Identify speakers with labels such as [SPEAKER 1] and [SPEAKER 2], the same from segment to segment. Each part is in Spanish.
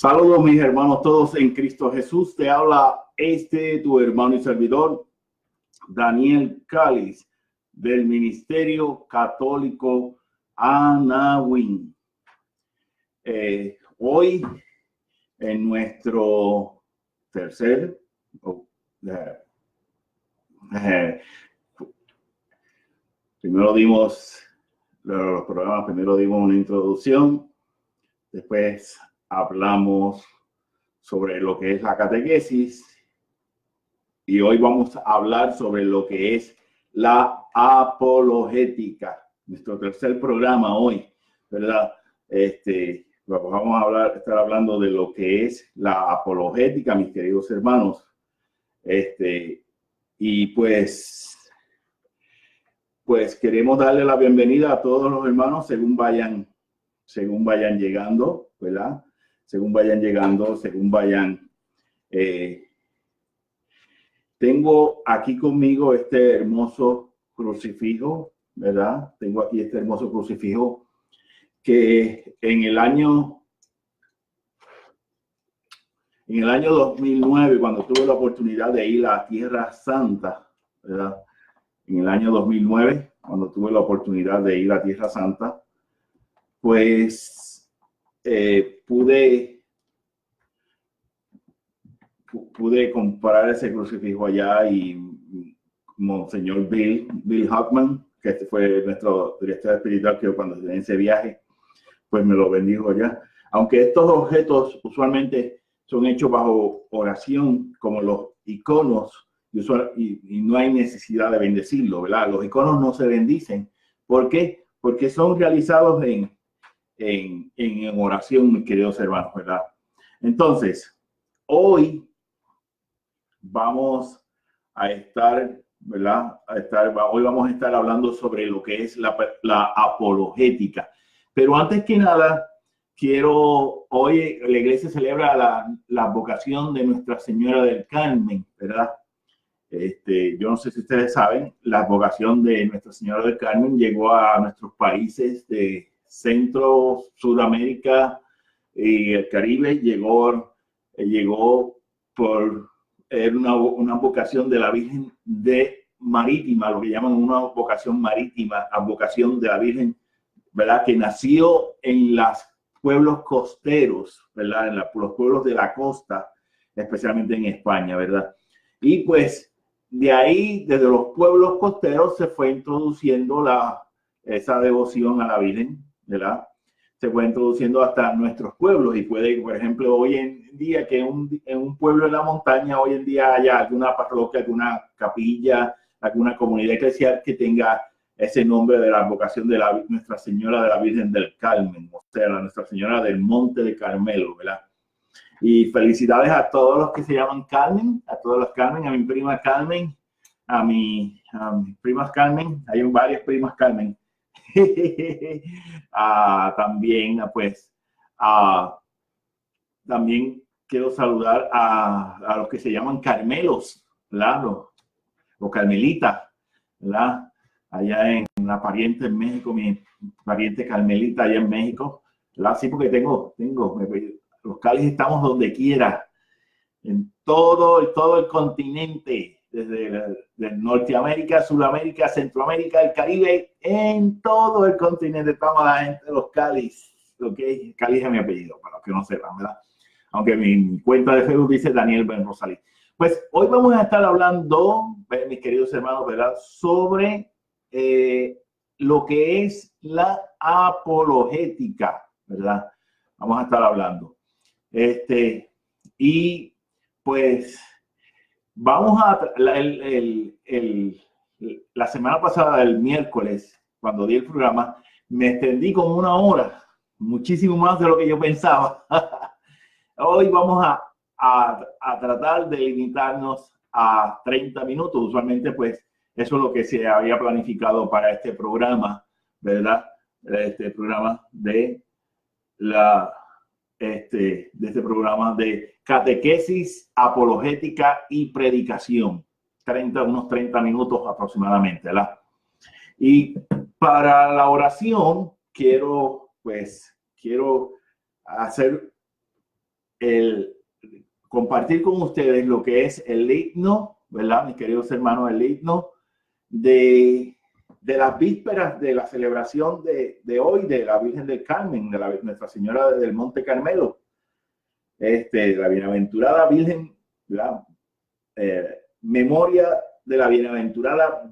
[SPEAKER 1] Saludos mis hermanos todos en Cristo Jesús. Te habla tu hermano y servidor, Daniel Cáliz, del Ministerio Católico Anahuín. Hoy, en nuestro tercer primero dimos los programas, primero dimos una introducción, después hablamos sobre lo que es la catequesis y hoy vamos a hablar sobre lo que es la apologética, nuestro tercer programa hoy, ¿verdad? Vamos a estar hablando de lo que es la apologética, mis queridos hermanos. Y pues queremos darle la bienvenida a todos los hermanos según vayan llegando, ¿verdad? Según vayan. Tengo aquí conmigo este hermoso crucifijo, ¿verdad? Tengo aquí este hermoso crucifijo que en el año 2009, cuando tuve la oportunidad de ir a Tierra Santa, ¿verdad? En el año 2009, cuando tuve la oportunidad de ir a Tierra Santa, pues pude comprar ese crucifijo allá y Monseñor Bill Hockman, que fue nuestro director espiritual, que cuando en ese viaje, pues me lo bendijo allá. Aunque estos objetos usualmente son hechos bajo oración, como los iconos, y no hay necesidad de bendecirlo, ¿verdad? Los iconos no se bendicen. ¿Por qué? Porque son realizados en oración, mis queridos hermanos, ¿verdad? Entonces, hoy vamos a estar, ¿verdad? Hoy vamos a estar hablando sobre lo que es la apologética. Pero antes que nada, hoy la iglesia celebra la vocación de Nuestra Señora del Carmen, ¿verdad? Yo no sé si ustedes saben, la vocación de Nuestra Señora del Carmen llegó a nuestros países de Centro, Sudamérica y el Caribe. Llegó por una vocación de la Virgen de Marítima, lo que llaman una vocación marítima, la vocación de la Virgen, ¿verdad? Que nació en los pueblos costeros, ¿verdad? En los pueblos de la costa, especialmente en España, ¿verdad? Y pues de ahí, desde los pueblos costeros, se fue introduciendo esa devoción a la Virgen, ¿verdad? Se fue introduciendo hasta nuestros pueblos y puede, por ejemplo, hoy en día que en un pueblo en la montaña, hoy en día haya alguna parroquia, alguna capilla, alguna comunidad eclesial que tenga ese nombre de la vocación de Nuestra Señora de la Virgen del Carmen, o sea, Nuestra Señora del Monte de Carmelo, ¿verdad? Y felicidades a todos los que se llaman Carmen, a todos los Carmen, a mi prima Carmen, a mis primas Carmen, hay varias primas Carmen. También quiero saludar a los que se llaman Carmelos, ¿verdad? Los Carmelitas, ¿verdad? Allá en la pariente en México, mi pariente Carmelita allá en México, ¿verdad? Sí, porque tengo los Cáliz estamos donde quiera, en todo el continente, desde Norteamérica, Sudamérica, Centroamérica, el Caribe, en todo el continente estamos la gente de los Cáliz, ¿ok? Cáliz es mi apellido, para los que no sepan, ¿verdad? Aunque mi cuenta de Facebook dice Daniel Ben Rosalí. Pues hoy vamos a estar hablando, mis queridos hermanos, ¿verdad? Sobre lo que es la apologética, ¿verdad? Vamos a estar hablando. Y pues vamos la semana pasada, el miércoles, cuando di el programa, me extendí como una hora, muchísimo más de lo que yo pensaba. Hoy vamos a tratar de limitarnos a 30 minutos. Usualmente, pues, eso es lo que se había planificado para este programa, ¿verdad? Este programa de este programa de catequesis, apologética y predicación. Unos 30 minutos aproximadamente, ¿verdad? Y para la oración quiero hacer compartir con ustedes lo que es el himno, ¿verdad? Mis queridos hermanos, el himno de las vísperas de la celebración de hoy de la Virgen del Carmen, de Nuestra Señora del Monte Carmelo. La bienaventurada Virgen, ¿verdad? Memoria de la bienaventurada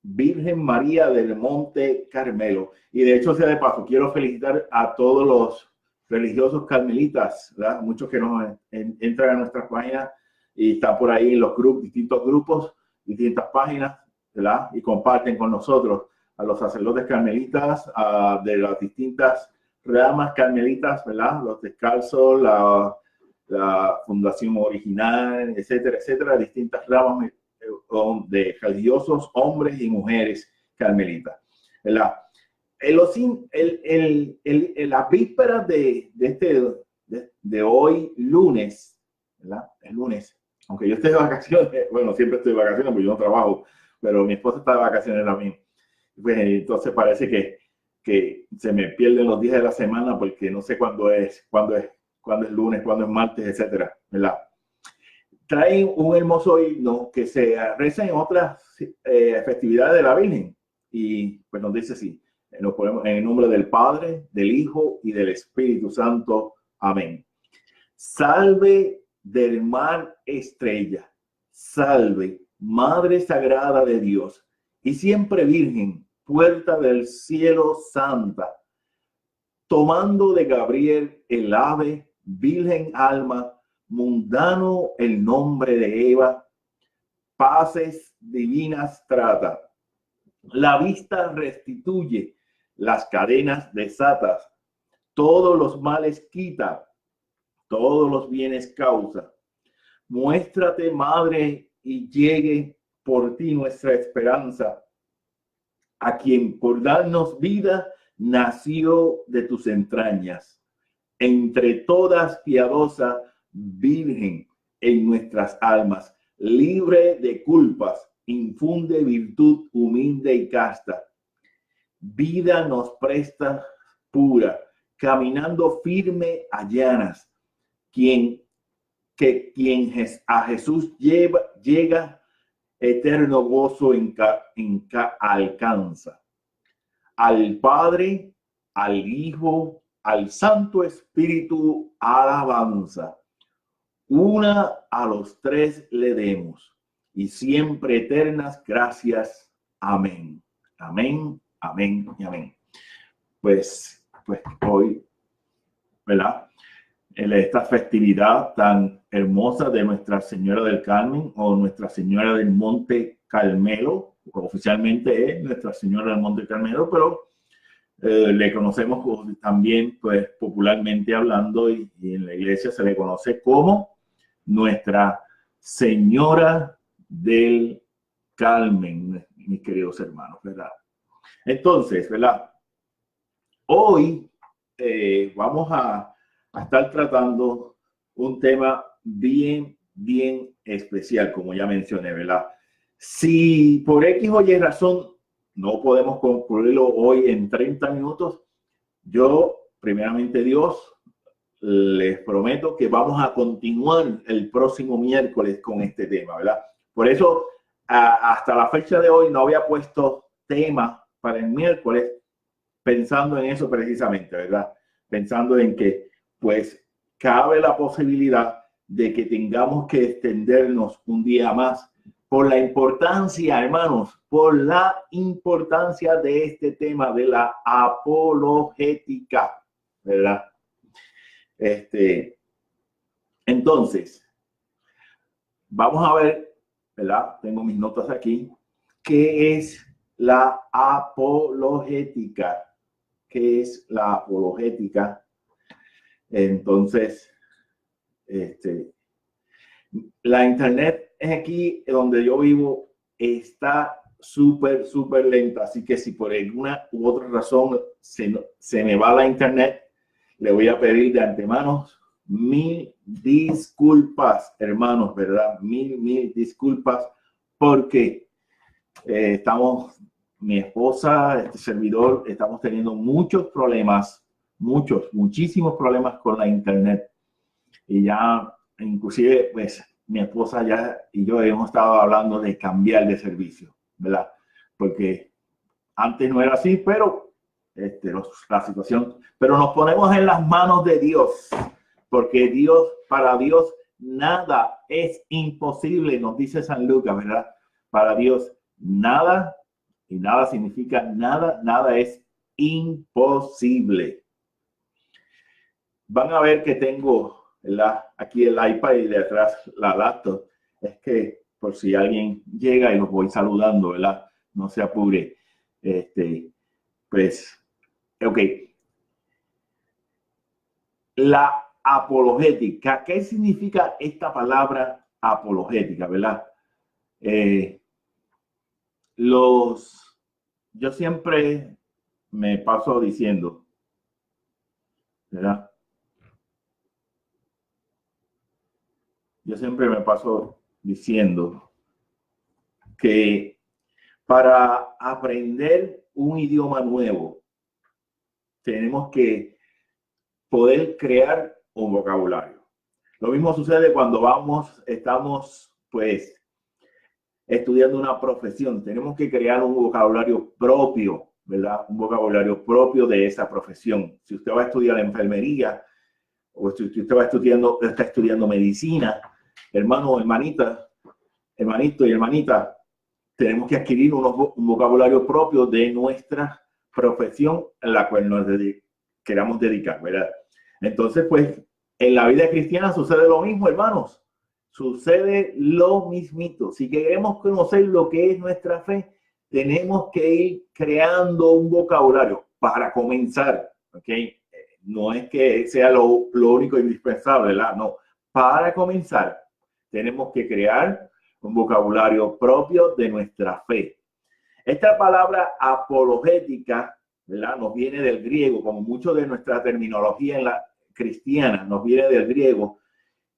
[SPEAKER 1] Virgen María del Monte Carmelo. Y de hecho, sea de paso, quiero felicitar a todos los religiosos carmelitas, ¿verdad? Muchos que nos entran a nuestras páginas y están por ahí en los grupos, distintos grupos, distintas páginas, ¿verdad? Y comparten con nosotros a los sacerdotes carmelitas de las distintas ramas carmelitas, ¿verdad? Los descalzos, la fundación original, etcétera, etcétera, distintas ramas de religiosos, hombres y mujeres carmelitas, ¿verdad? Las vísperas de hoy, lunes, ¿verdad? El lunes, aunque yo esté de vacaciones, bueno, siempre estoy de vacaciones porque yo no trabajo, pero mi esposa está de vacaciones también. Pues, entonces parece que se me pierden los días de la semana porque no sé cuándo es lunes, cuándo es martes, etcétera, ¿verdad? Traen un hermoso himno que se reza en otras festividades de la Virgen. Y pues nos dice así, nos ponemos en el nombre del Padre, del Hijo y del Espíritu Santo. Amén. Salve del mar estrella, salve, Madre Sagrada de Dios, y siempre Virgen, puerta del cielo santa, tomando de Gabriel el ave, virgen alma, mundano el nombre de Eva, paces divinas trata, la vista restituye, las cadenas desatas, todos los males quita, todos los bienes causa. Muéstrate, Madre, y llegue por ti nuestra esperanza, a quien por darnos vida nació de tus entrañas. Entre todas piadosa Virgen en nuestras almas, libre de culpas, infunde virtud humilde y casta. Vida nos presta pura, caminando firme allanas. Quien a Jesús llega, eterno gozo alcanza. Al Padre, al Hijo, al Santo Espíritu, alabanza. Una a los tres le demos, y siempre eternas gracias. Amén. Amén, amén y amén. Pues hoy, ¿verdad? En esta festividad tan hermosa de Nuestra Señora del Carmen o Nuestra Señora del Monte Carmelo, oficialmente es Nuestra Señora del Monte Carmelo, pero le conocemos también, pues popularmente hablando, y en la iglesia se le conoce como Nuestra Señora del Carmen, mis queridos hermanos, ¿verdad? Entonces, ¿verdad? Hoy vamos a estar tratando un tema bien especial, como ya mencioné, ¿verdad? Si por X o Y razón no podemos concluirlo hoy en 30 minutos, yo, primeramente Dios, les prometo que vamos a continuar el próximo miércoles con este tema, ¿verdad? Por eso, hasta la fecha de hoy no había puesto tema para el miércoles, pensando en eso precisamente, ¿verdad? Pensando en que, pues, cabe la posibilidad de que tengamos que extendernos un día más por la importancia, hermanos, por la importancia de este tema de la apologética, ¿verdad? Entonces, vamos a ver, ¿verdad? Tengo mis notas aquí. ¿Qué es la apologética? ¿Qué es la apologética? Entonces, la internet es aquí donde yo vivo, está súper lenta. Así que si por alguna u otra razón se me va la internet, le voy a pedir de antemano mil disculpas, hermanos, ¿verdad? Mil disculpas, porque mi esposa, este servidor, estamos teniendo muchos problemas, muchísimos problemas con la internet. Y ya inclusive, pues, mi esposa ya y yo hemos estado hablando de cambiar de servicio, ¿verdad? Porque antes no era así, pero la situación, pero nos ponemos en las manos de Dios, porque para Dios nada es imposible, nos dice San Lucas, ¿verdad? Para Dios nada, y nada significa nada, nada es imposible. Van a ver que tengo aquí el iPad y de atrás la laptop. Es que por si alguien llega y los voy saludando, ¿verdad? No se apure. Pues, ok. La apologética. ¿Qué significa esta palabra apologética, verdad? Yo siempre me paso diciendo, ¿verdad? Yo siempre me paso diciendo que para aprender un idioma nuevo tenemos que poder crear un vocabulario. Lo mismo sucede cuando estamos pues estudiando una profesión. Tenemos que crear un vocabulario propio, ¿verdad? Un vocabulario propio de esa profesión. Si usted va a estudiar enfermería o si usted está estudiando medicina, hermano, hermanita, hermanito y hermanita, tenemos que adquirir un vocabulario propio de nuestra profesión en la cual nos queramos dedicar, ¿verdad? Entonces, pues, en la vida cristiana sucede lo mismo, hermanos. Sucede lo mismito. Si queremos conocer lo que es nuestra fe, tenemos que ir creando un vocabulario para comenzar, ¿ok? No es que sea lo único indispensable, ¿verdad? No. Para comenzar, tenemos que crear un vocabulario propio de nuestra fe. Esta palabra apologética, ¿verdad? Nos viene del griego, como mucho de nuestra terminología en la cristiana nos viene del griego,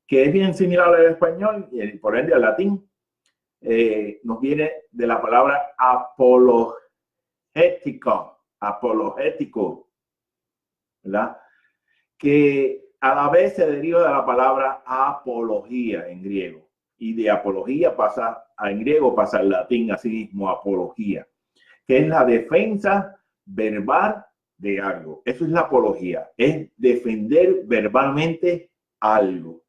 [SPEAKER 1] que es bien similar al español y por ende al latín. Nos viene de la palabra apologético, ¿verdad? Que a la vez se deriva de la palabra apología en griego. Y de apología en griego pasa al latín, así mismo, apología, que es la defensa verbal de algo. Eso es la apología, es defender verbalmente algo.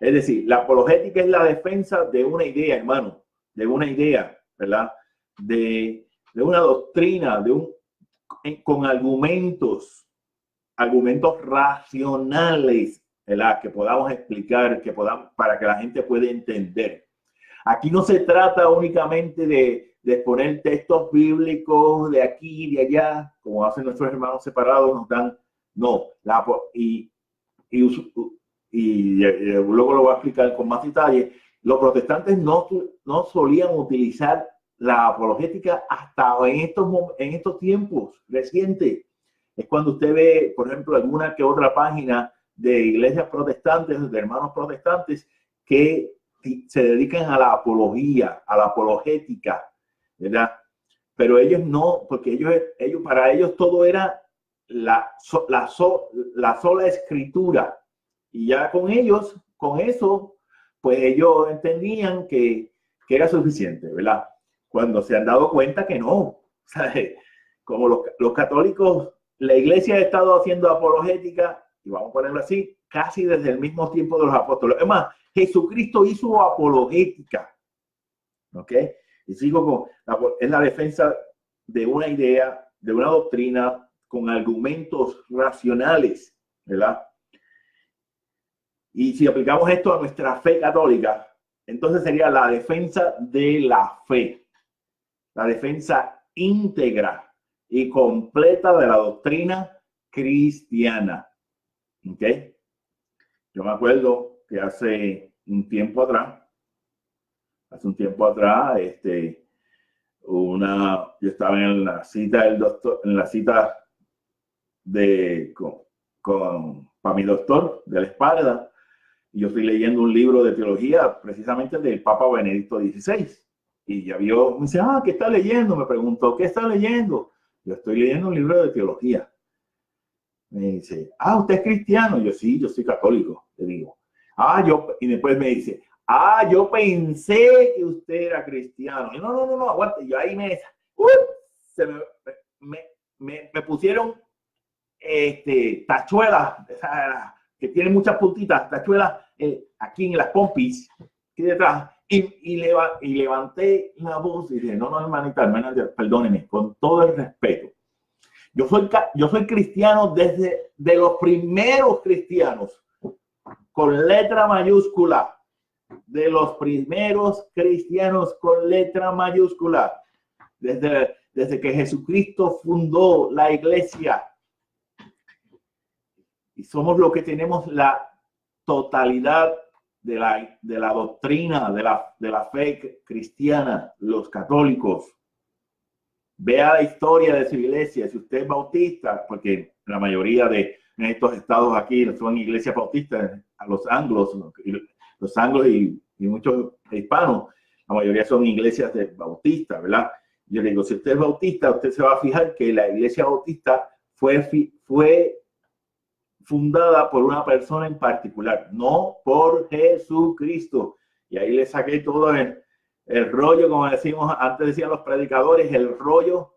[SPEAKER 1] Es decir, la apologética es la defensa de una idea, hermano, de una idea, ¿verdad? De una doctrina, con argumentos racionales, ¿verdad? Que podamos explicar, para que la gente pueda entender. Aquí no se trata únicamente de exponer textos bíblicos de aquí y de allá, como hacen nuestros hermanos separados, nos dan, no, y luego lo voy a explicar con más detalle. Los protestantes no solían utilizar la apologética hasta en estos tiempos recientes. Es cuando usted ve, por ejemplo, alguna que otra página de iglesias protestantes, de hermanos protestantes, que se dedican a la apología, a la apologética, ¿verdad? Pero ellos no, porque para ellos todo era la sola escritura. Y ya con eso, pues ellos entendían que era suficiente, ¿verdad? Cuando se han dado cuenta que no. ¿Sabes? Como los católicos, la iglesia ha estado haciendo apologética, y vamos a ponerlo así, casi desde el mismo tiempo de los apóstoles. Es más, Jesucristo hizo apologética, ¿ok? Y sigo es la defensa de una idea, de una doctrina con argumentos racionales, ¿verdad? Y si aplicamos esto a nuestra fe católica, entonces sería la defensa de la fe, la defensa íntegra y completa de la doctrina cristiana, ¿ok? Yo me acuerdo que hace un tiempo atrás, yo estaba en la cita del doctor, para mi doctor de la espalda, y yo estoy leyendo un libro de teología precisamente del Papa Benedicto XVI. Y ya me dice, ¿qué está leyendo? Me preguntó, ¿qué está leyendo? Yo estoy leyendo un libro de teología. Me dice, ¿usted es cristiano? Yo sí, yo soy católico, le digo. Y después me dice, yo pensé que usted era cristiano. Y no, aguante. Yo ahí me pusieron tachuelas, que tienen muchas puntitas, tachuelas aquí en las pompis, aquí detrás, y levanté la voz y dije, no, hermanita, perdónenme, con todo el respeto. Yo soy cristiano desde de los primeros cristianos, con letra mayúscula, de los primeros cristianos con letra mayúscula, desde que Jesucristo fundó la iglesia. Y somos los que tenemos la totalidad de la doctrina, de la fe cristiana, los católicos. Vea la historia de su iglesia. Si usted es bautista, porque la mayoría de estos estados aquí son iglesias bautistas, a los anglos y muchos hispanos, la mayoría son iglesias de bautistas, ¿verdad? Yo le digo, si usted es bautista, usted se va a fijar que la iglesia bautista fue fundada por una persona en particular, no por Jesucristo. Y ahí le saqué todo el rollo, como decimos, antes decían los predicadores, el rollo,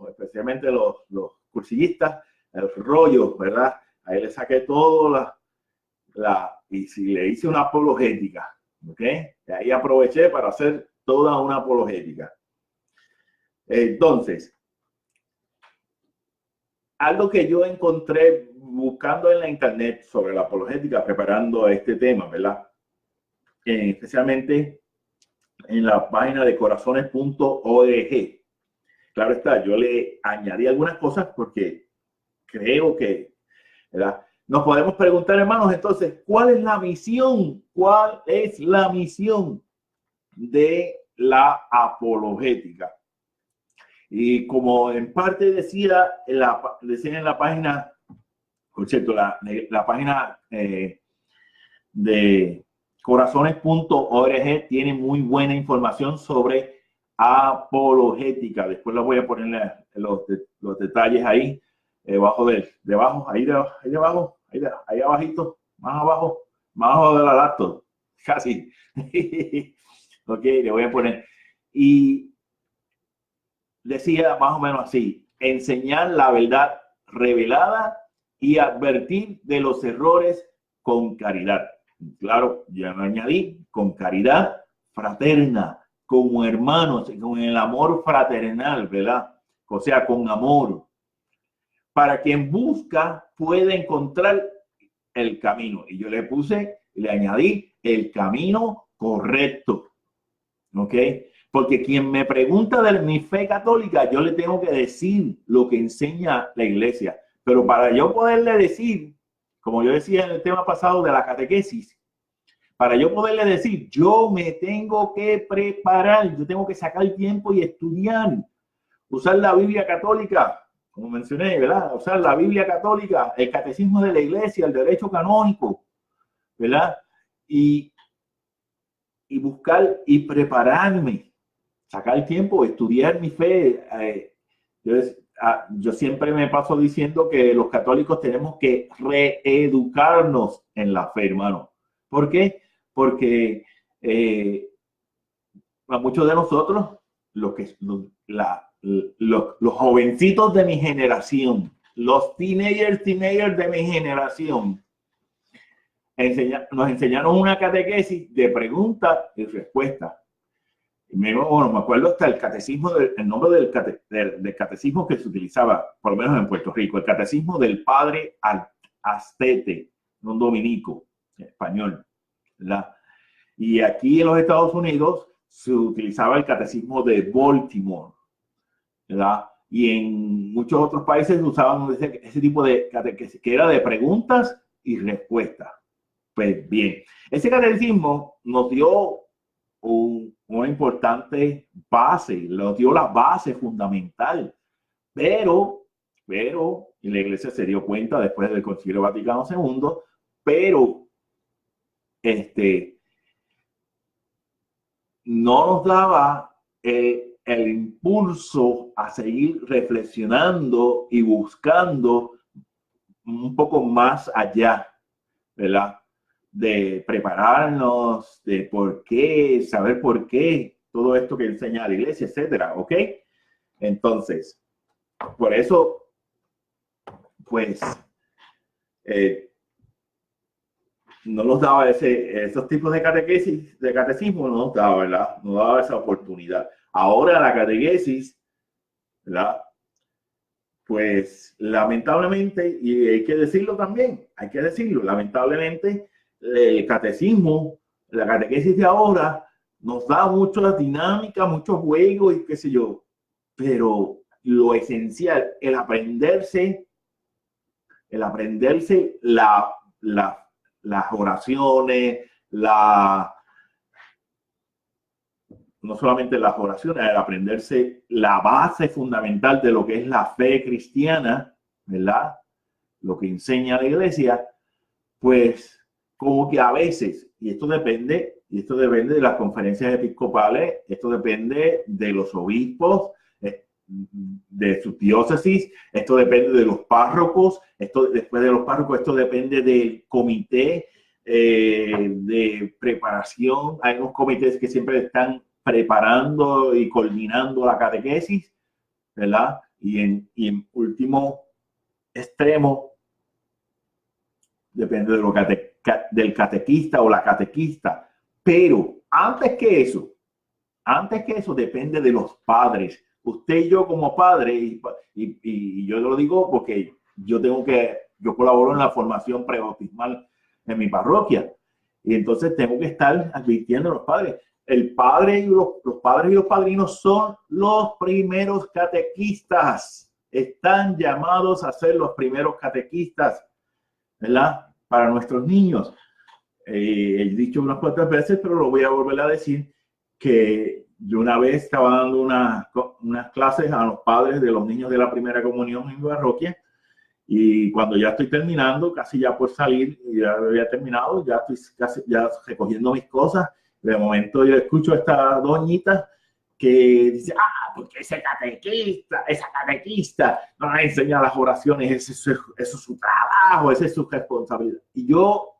[SPEAKER 1] especialmente los cursillistas, el rollo, ¿verdad? Ahí le saqué todo y si le hice una apologética, ¿ok? Y ahí aproveché para hacer toda una apologética. Entonces, algo que yo encontré buscando en la internet sobre la apologética, preparando este tema, ¿verdad? Especialmente en la página de corazones.org. Claro está, yo le añadí algunas cosas porque creo que, ¿verdad? Nos podemos preguntar, hermanos, entonces, ¿cuál es la misión? ¿Cuál es la misión de la apologética? Y como en parte decía en la página, por cierto, la página de corazones.org tiene muy buena información sobre apologética. Después la voy a poner los detalles ahí, ahí abajito, más abajo de la laptop, casi. Ok, le voy a poner. Y decía más o menos así: enseñar la verdad revelada y advertir de los errores con caridad. Claro, ya me añadí, con caridad fraterna, como hermanos, con el amor fraternal, ¿verdad? O sea, con amor. Para quien busca, puede encontrar el camino. Y yo le añadí el camino correcto. ¿Ok? Porque quien me pregunta de mi fe católica, yo le tengo que decir lo que enseña la iglesia. Pero para yo poderle decir, como yo decía en el tema pasado de la catequesis, para yo poderle decir, yo me tengo que preparar, yo tengo que sacar tiempo y estudiar, usar la Biblia católica, como mencioné, ¿verdad? Usar la Biblia católica, el catecismo de la iglesia, el derecho canónico, ¿verdad? Y buscar y prepararme, sacar tiempo, estudiar mi fe. Yo siempre me paso diciendo que los católicos tenemos que reeducarnos en la fe, hermano. ¿Por qué? Porque a muchos de nosotros, los jovencitos de mi generación, los teenagers de mi generación, nos enseñaron una catequesis de preguntas y respuestas. Me acuerdo hasta el catecismo, el nombre del catecismo que se utilizaba, por lo menos en Puerto Rico, el catecismo del padre Astete, un dominico español, ¿verdad? Y aquí en los Estados Unidos se utilizaba el catecismo de Baltimore, ¿verdad? Y en muchos otros países usaban ese tipo de catequesis, que era de preguntas y respuestas. Pues bien, ese catecismo nos dio una importante base, nos dio la base fundamental, pero y la iglesia se dio cuenta después del Concilio Vaticano II, pero no nos daba el impulso a seguir reflexionando y buscando un poco más allá, ¿verdad? de prepararnos, de por qué, saber por qué, todo esto que enseña la iglesia, etcétera, ¿ok? Entonces, por eso, pues, no nos daba esos tipos de catequesis, de catecismo, no nos daba, ¿verdad? No daba esa oportunidad. Ahora la catequesis, ¿verdad? Pues lamentablemente, y hay que decirlo también, hay que decirlo, lamentablemente, el catecismo, la catequesis de ahora, nos da mucha dinámica, mucho juego y qué sé yo, pero lo esencial, el aprenderse las oraciones, no solamente las oraciones, el aprenderse la base fundamental de lo que es la fe cristiana, ¿verdad? Lo que enseña la iglesia, pues como que a veces, y esto depende de las conferencias episcopales, esto depende de los obispos, de sus diócesis, esto depende de los párrocos, esto después de los párrocos, esto depende del comité de preparación. Hay unos comités que siempre están preparando y coordinando la catequesis, ¿verdad? Y en último extremo, depende de lo del catequista o la catequista. Pero antes que eso, depende de los padres. Usted y yo como padre, y yo lo digo porque yo colaboro en la formación prebautismal en mi parroquia. Y entonces tengo que estar advirtiendo a los padres. El padre y los padres y los padrinos son los primeros catequistas. Están llamados a ser los primeros catequistas, ¿verdad? Para nuestros niños. He dicho unas cuantas veces, pero lo voy a volver a decir, que yo una vez estaba dando unas clases a los padres de los niños de la primera comunión en mi parroquia, y cuando ya estoy terminando, casi ya por salir, ya había terminado, ya estoy casi ya recogiendo mis cosas, de momento yo escucho a esta doñita que dice, porque esa catequista no me enseña las oraciones, eso es su trabajo, esa es su responsabilidad. Y yo,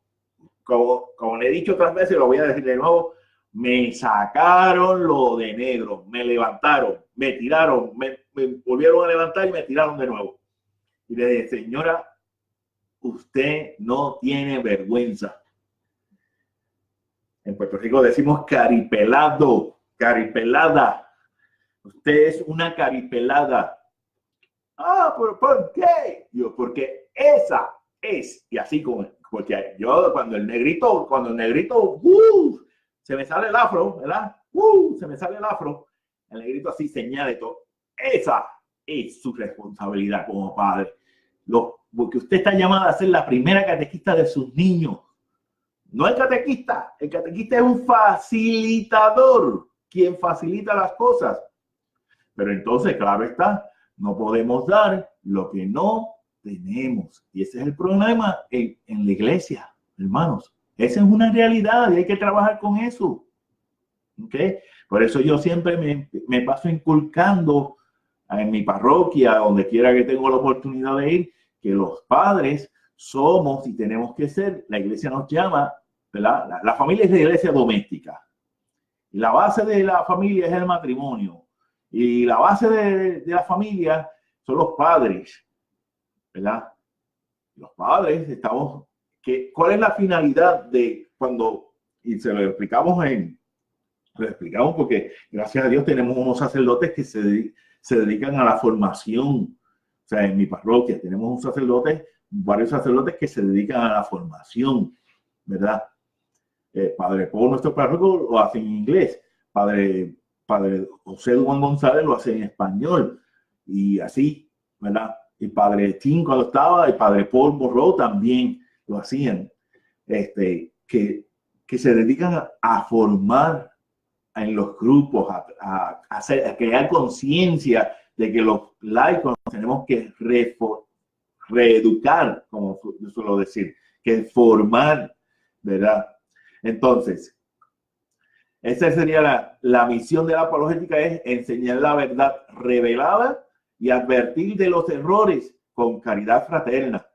[SPEAKER 1] como le he dicho otras veces, lo voy a decir de nuevo, me sacaron lo de negro, me levantaron, me tiraron, me volvieron a levantar y me tiraron de nuevo. Y le dije, señora, usted no tiene vergüenza. En Puerto Rico decimos caripelado, caripelada. Usted es una caripelada. ¿Por qué? Yo, porque esa es, y así como, porque yo cuando el negrito, se me sale el afro, ¿verdad? Se me sale el afro, el negrito así señala y todo. Esa es su responsabilidad como padre. Porque usted está llamado a ser la primera catequista de sus niños. No el catequista es un facilitador, quien facilita las cosas. Pero entonces, claro está, no podemos dar lo que no tenemos. Y ese es el problema en la iglesia, hermanos. Esa es una realidad y hay que trabajar con eso. ¿Okay? Por eso yo siempre me paso inculcando en mi parroquia, donde quiera que tengo la oportunidad de ir, que los padres somos y tenemos que ser, la iglesia nos llama, ¿verdad? La familia es la iglesia doméstica. Y la base de la familia es el matrimonio. Y la base de la familia son los padres, ¿verdad? Los padres ¿cuál es la finalidad de cuando, y se lo explicamos porque gracias a Dios tenemos unos sacerdotes que se dedican a la formación. O sea, en mi parroquia tenemos varios sacerdotes que se dedican a la formación, ¿verdad? Padre Paul, nuestro párroco, lo hace en inglés. Padre José Juan González lo hace en español. Y así, ¿verdad? Y Padre Tim cuando estaba, y Padre Paul Morrow también lo hacían. Que se dedican a formar en los grupos, a crear conciencia de que los laicos tenemos que reeducar, como yo suelo decir, que formar, ¿verdad? Entonces, esa sería la misión de la apologética, es enseñar la verdad revelada y advertir de los errores con caridad fraterna.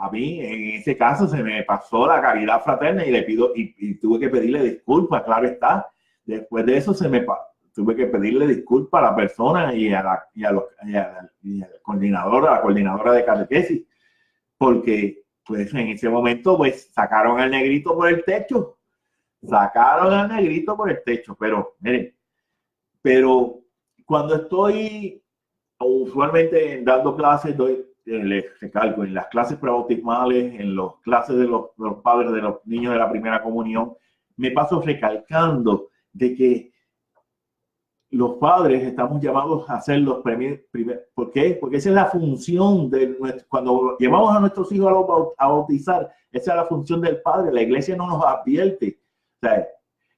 [SPEAKER 1] a mí en ese caso se me pasó la caridad fraterna y le pido y tuve que pedirle disculpas, claro está. Después de eso tuve que pedirle disculpas a la persona y a la coordinadora de catequesis, porque pues en ese momento pues sacaron al negrito por el techo. Pero miren, cuando estoy usualmente dando clases, les recalco, en las clases prebautismales, en las clases de los padres de los niños de la primera comunión, me paso recalcando de que los padres estamos llamados a ser los primeros. ¿Por qué? Porque esa es la función cuando llevamos a nuestros hijos a bautizar, esa es la función del padre. La iglesia no nos advierte. O sea,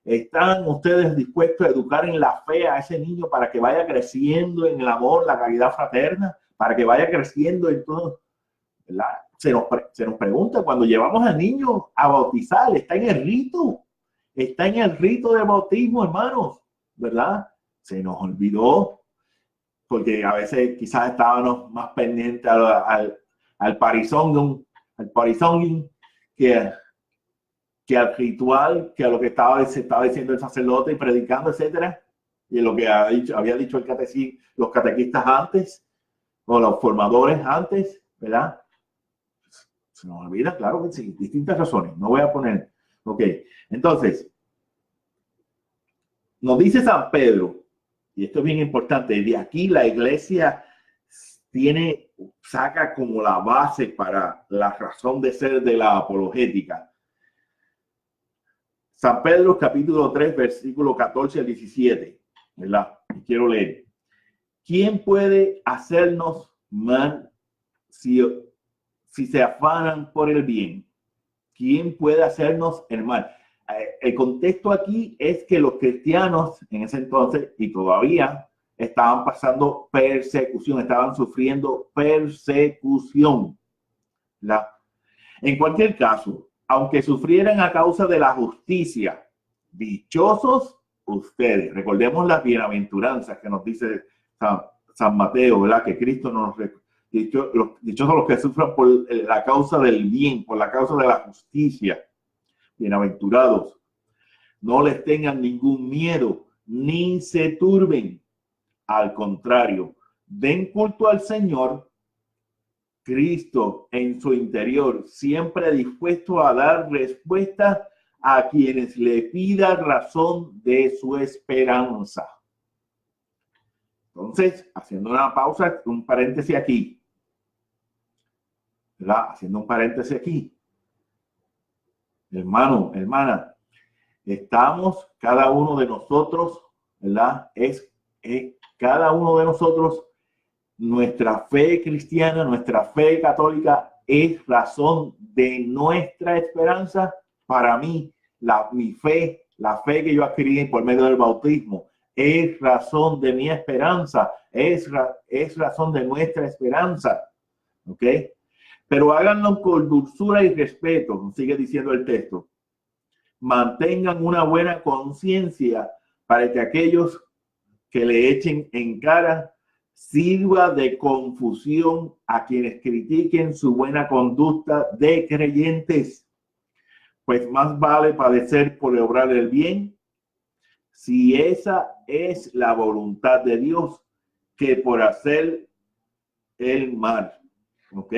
[SPEAKER 1] ¿están ustedes dispuestos a educar en la fe a ese niño para que vaya creciendo en el amor, la caridad fraterna, para que vaya creciendo en todo? ¿Verdad? Se nos pregunta cuando llevamos al niño a bautizar, está en el rito de bautismo, hermanos, ¿verdad? Se nos olvidó, porque a veces quizás estábamos más pendientes al parizón que al ritual, que a lo que se estaba diciendo el sacerdote y predicando, etcétera, y lo que había dicho los catequistas antes, o los formadores antes, ¿verdad? Se nos olvida, claro que sí, distintas razones, no voy a poner. Ok, entonces, nos dice San Pedro, y esto es bien importante, de aquí la iglesia saca como la base para la razón de ser de la apologética. San Pedro capítulo 3, versículo 14 al 17, ¿verdad? Y quiero leer. ¿Quién puede hacernos mal si se afanan por el bien? ¿Quién puede hacernos el mal? El contexto aquí es que los cristianos en ese entonces y todavía estaban pasando persecución, estaban sufriendo persecución. ¿Verdad? En cualquier caso, aunque sufrieran a causa de la justicia, dichosos ustedes. Recordemos las bienaventuranzas que nos dice San Mateo, ¿verdad? Que Cristo nos dichosos los que sufran por la causa del bien, por la causa de la justicia. Bienaventurados. No les tengan ningún miedo, ni se turben. Al contrario, den culto al Señor, Cristo en su interior, siempre dispuesto a dar respuesta a quienes le pidan razón de su esperanza. Entonces, haciendo una pausa, un paréntesis aquí. ¿Verdad? Haciendo un paréntesis aquí. Hermano, hermana, estamos cada uno de nosotros, ¿verdad? Cada uno de nosotros, nuestra fe cristiana, nuestra fe católica es razón de nuestra esperanza. Para mí, mi fe, la fe que yo adquirí por medio del bautismo, es razón de mi esperanza, es razón de nuestra esperanza. ¿Ok? Pero háganlo con dulzura y respeto, sigue diciendo el texto. Mantengan una buena conciencia para que aquellos que le echen en cara sirva de confusión a quienes critiquen su buena conducta de creyentes. Pues más vale padecer por obrar el bien, si esa es la voluntad de Dios, que por hacer el mal. ¿Ok?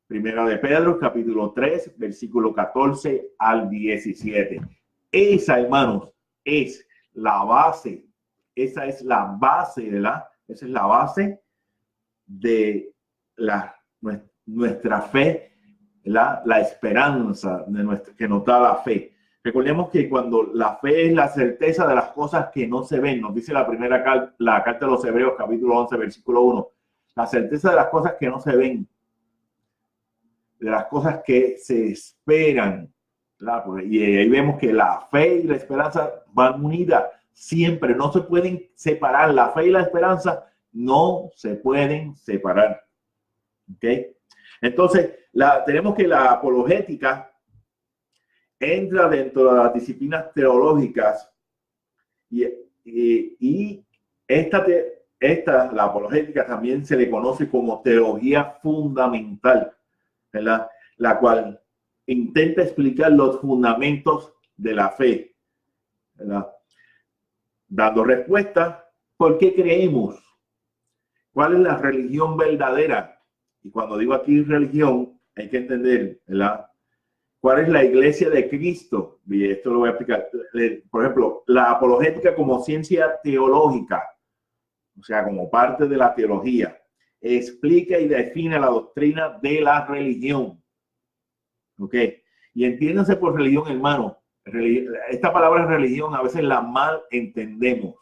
[SPEAKER 1] Primera de Pedro, capítulo 3, versículo 14 al 17. Esa, hermanos, es la base. Esa es la base, ¿verdad? Esa es la base de nuestra fe, la esperanza que nos da la fe. Recordemos que cuando la fe es la certeza de las cosas que no se ven, nos dice la carta de los Hebreos, capítulo 11, versículo 1, la certeza de las cosas que no se ven, de las cosas que se esperan. Y ahí vemos que la fe y la esperanza van unidas siempre, no se pueden separar. La fe y la esperanza no se pueden separar. ¿Ok? Entonces, tenemos que la apologética entra dentro de las disciplinas teológicas y la apologética también se le conoce como teología fundamental, ¿verdad? la cual intenta explicar los fundamentos de la fe, ¿verdad? Dando respuesta, ¿por qué creemos? ¿Cuál es la religión verdadera? Y cuando digo aquí religión, hay que entender, ¿verdad? ¿Cuál es la iglesia de Cristo? Y esto lo voy a explicar. Por ejemplo, la apologética como ciencia teológica, o sea, como parte de la teología, explica y define la doctrina de la religión. ¿Ok? Y entiéndanse por religión, hermano. Esta palabra religión a veces la mal entendemos.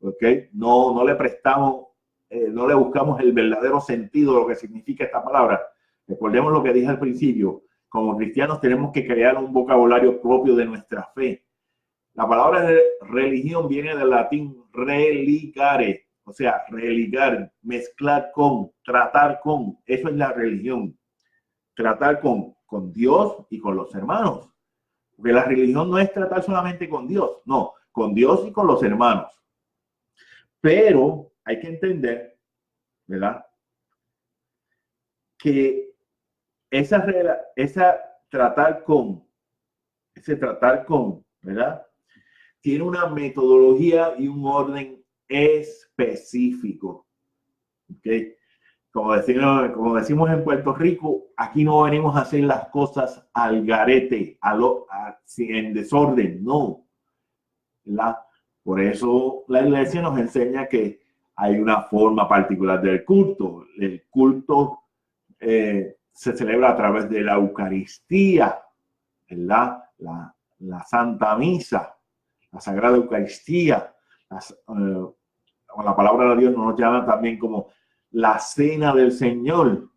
[SPEAKER 1] ¿Ok? No le prestamos, no le buscamos el verdadero sentido de lo que significa esta palabra. Recordemos lo que dije al principio. Como cristianos tenemos que crear un vocabulario propio de nuestra fe. La palabra religión viene del latín religare, o sea, religar, mezclar con, tratar con. Eso es la religión. Tratar con Dios y con los hermanos. Porque la religión no es tratar solamente con Dios, no, con Dios y con los hermanos. Pero hay que entender, ¿verdad? Que ese tratar con, ¿verdad? Tiene una metodología y un orden específico. ¿Ok? Como decimos en Puerto Rico, aquí no venimos a hacer las cosas al garete, en desorden, no. Por eso la iglesia nos enseña que hay una forma particular del culto. El culto se celebra a través de la Eucaristía, ¿verdad? La Santa Misa, la Sagrada Eucaristía. La palabra de Dios nos llama también como la cena del Señor,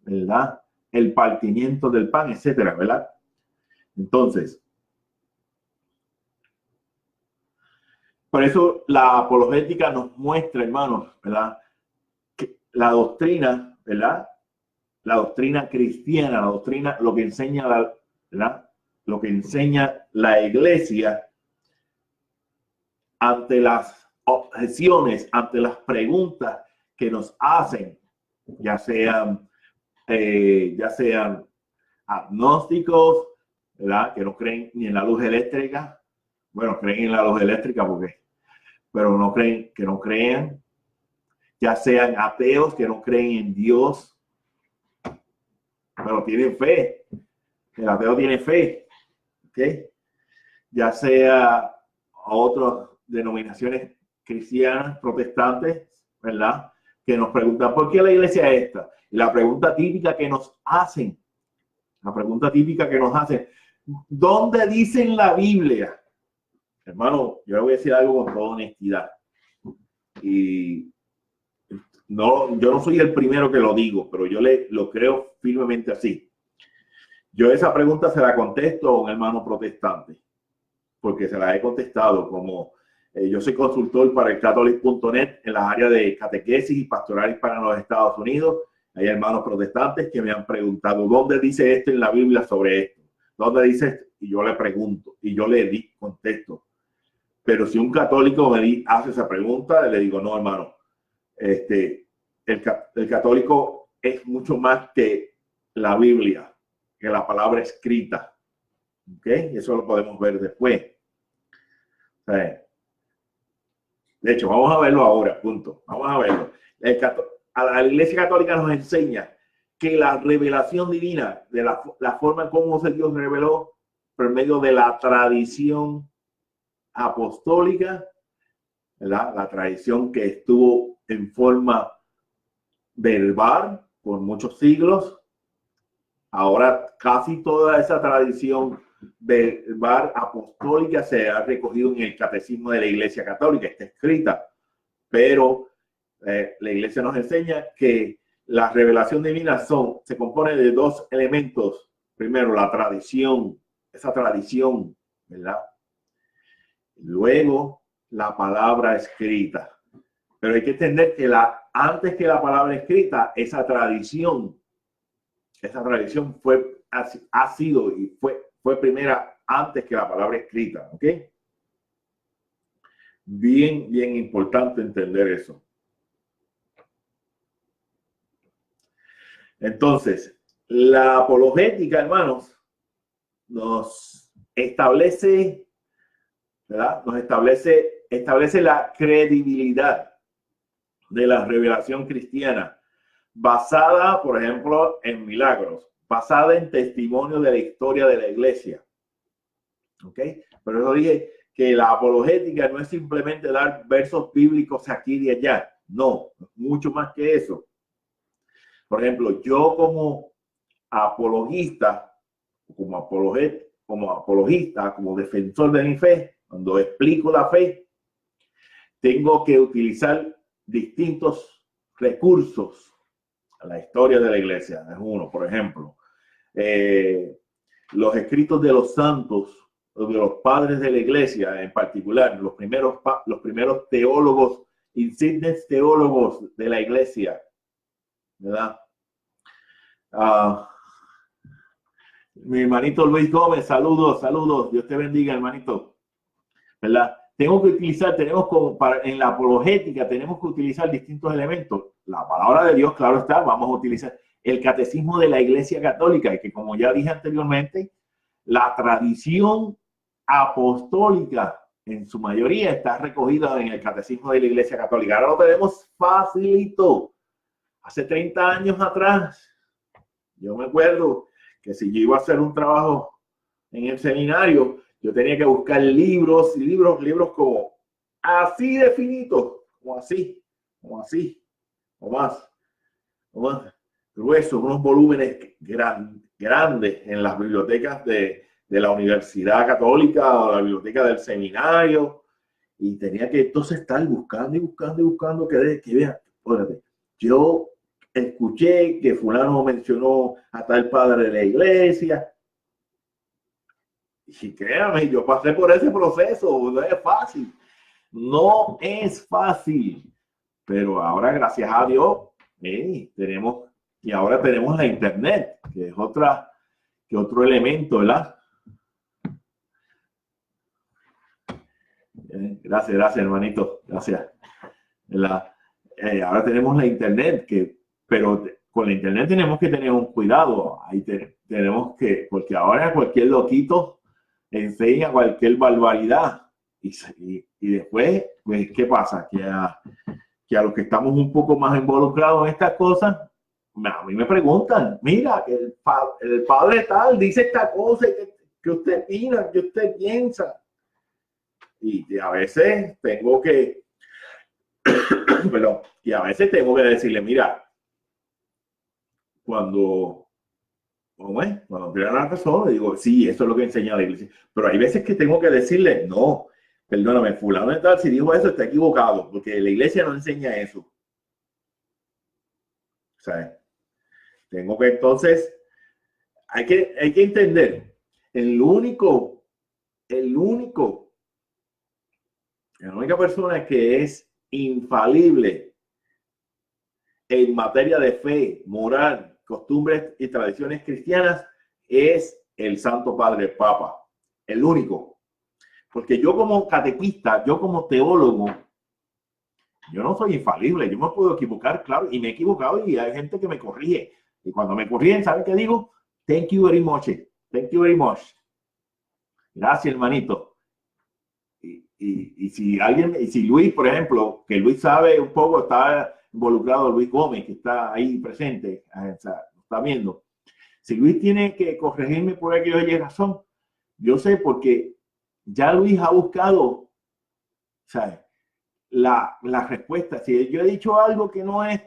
[SPEAKER 1] ¿verdad? El partimiento del pan, etcétera, ¿verdad? Entonces, por eso la apologética nos muestra, hermanos, ¿verdad? Que la doctrina, ¿verdad? La doctrina cristiana, la doctrina, lo que enseña ¿verdad? Lo que enseña la iglesia ante las objeciones, ante las preguntas que nos hacen, ya sean agnósticos, ¿verdad? Que no creen ni en la luz eléctrica. Bueno, creen en la luz eléctrica pero no creen, que no crean. Ya sean ateos que no creen en Dios, pero tienen fe. El ateo tiene fe. ¿Ok? Ya sea otras denominaciones cristianas, protestantes, ¿verdad? Que nos preguntan, ¿por qué la iglesia es esta? Y la pregunta típica que nos hacen, ¿dónde dice en la Biblia? Hermano, yo le voy a decir algo con toda honestidad. Y no, yo no soy el primero que lo digo, pero yo lo creo firmemente así. Yo esa pregunta se la contesto a un hermano protestante, porque se la he contestado como yo soy consultor para el catholic.net en las áreas de catequesis y pastoral para los Estados Unidos. Hay hermanos protestantes que me han preguntado, ¿dónde dice esto en la Biblia sobre esto? ¿Dónde dice esto? Y yo le pregunto, y yo le contesto. Pero si un católico hace esa pregunta, le digo, no, hermano, el católico es mucho más que la Biblia, que la palabra escrita. ¿Ok? Eso lo podemos ver después. De hecho, vamos a verlo ahora, punto. Vamos a verlo. La Iglesia Católica nos enseña que la revelación divina, de la forma en cómo Dios reveló por medio de la tradición apostólica, ¿verdad? La tradición que estuvo en forma verbal por muchos siglos. Ahora casi toda esa tradición verbal apostólica se ha recogido en el catecismo de la Iglesia Católica, está escrita, pero la Iglesia nos enseña que la revelación divina se compone de dos elementos. Primero, la tradición, esa tradición, ¿verdad? Luego, la palabra escrita. Pero hay que entender que antes que la palabra escrita, esa tradición ha sido y fue primera antes que la palabra escrita, ¿ok? Bien, bien importante entender eso. Entonces, La apologética, hermanos, nos establece, ¿verdad? Establece la credibilidad de la revelación cristiana, basada, por ejemplo, en milagros, basada en testimonio de la historia de la iglesia. ¿Ok? Pero yo dije que la apologética no es simplemente dar versos bíblicos aquí y allá. No, mucho más que eso. Por ejemplo, yo como apologista, como defensor de mi fe, cuando explico la fe, tengo que utilizar distintos recursos a la historia de la iglesia. Es uno, por ejemplo, los escritos de los santos, de los padres de la iglesia en particular, los primeros teólogos, insignes teólogos de la iglesia, ¿verdad? Mi hermanito Luis Gómez, saludos, Dios te bendiga, hermanito, ¿verdad? En la apologética tenemos que utilizar distintos elementos. La palabra de Dios, claro está, vamos a utilizar el catecismo de la Iglesia Católica, y que, como ya dije anteriormente, la tradición apostólica en su mayoría está recogida en el catecismo de la Iglesia Católica. Ahora lo tenemos facilito. Hace 30 años atrás, yo me acuerdo que si yo iba a hacer un trabajo en el seminario, yo tenía que buscar libros como así de finitos, como así, o más gruesos, unos volúmenes grandes en las bibliotecas de la Universidad Católica o la biblioteca del seminario, y tenía que entonces estar buscando que vean, espérate, yo escuché que fulano mencionó a tal padre de la iglesia, y créame, yo pasé por ese proceso. No es fácil, pero ahora, gracias a Dios, ahora tenemos la internet, que es otro elemento, ¿verdad? Gracias, hermanito, gracias. Ahora tenemos la internet, pero con la internet tenemos que tener un cuidado. Ahí tenemos que, porque ahora cualquier loquito enseña cualquier barbaridad, y después, pues, ¿qué pasa? Que a los que estamos un poco más involucrados en estas cosas, a mí me preguntan, mira, que el padre tal dice esta cosa, que usted opina, que usted piensa, y a veces tengo que decirle, mira, cuando tiene la razón, le digo, sí, eso es lo que enseña la iglesia. Pero hay veces que tengo que decirle, no, perdóname, fulano de tal, si dijo eso, está equivocado, porque la iglesia no enseña eso. O sea, tengo que, entonces, hay que entender, la única persona que es infalible en materia de fe, moral, costumbres y tradiciones cristianas es el Santo Padre Papa, el único. Porque yo como catequista, yo como teólogo, yo no soy infalible, yo me puedo equivocar, claro, y me he equivocado y hay gente que me corrige. Y cuando me corrigen, ¿saben qué digo? Thank you very much. Gracias, hermanito. Y si Luis, por ejemplo, que Luis sabe un poco, está involucrado, Luis Gómez, que está ahí presente, está viendo. Si Luis tiene que corregirme por aquello de razón, yo sé, porque ya Luis ha buscado, ¿sabes?, la respuesta. Si yo he dicho algo que no es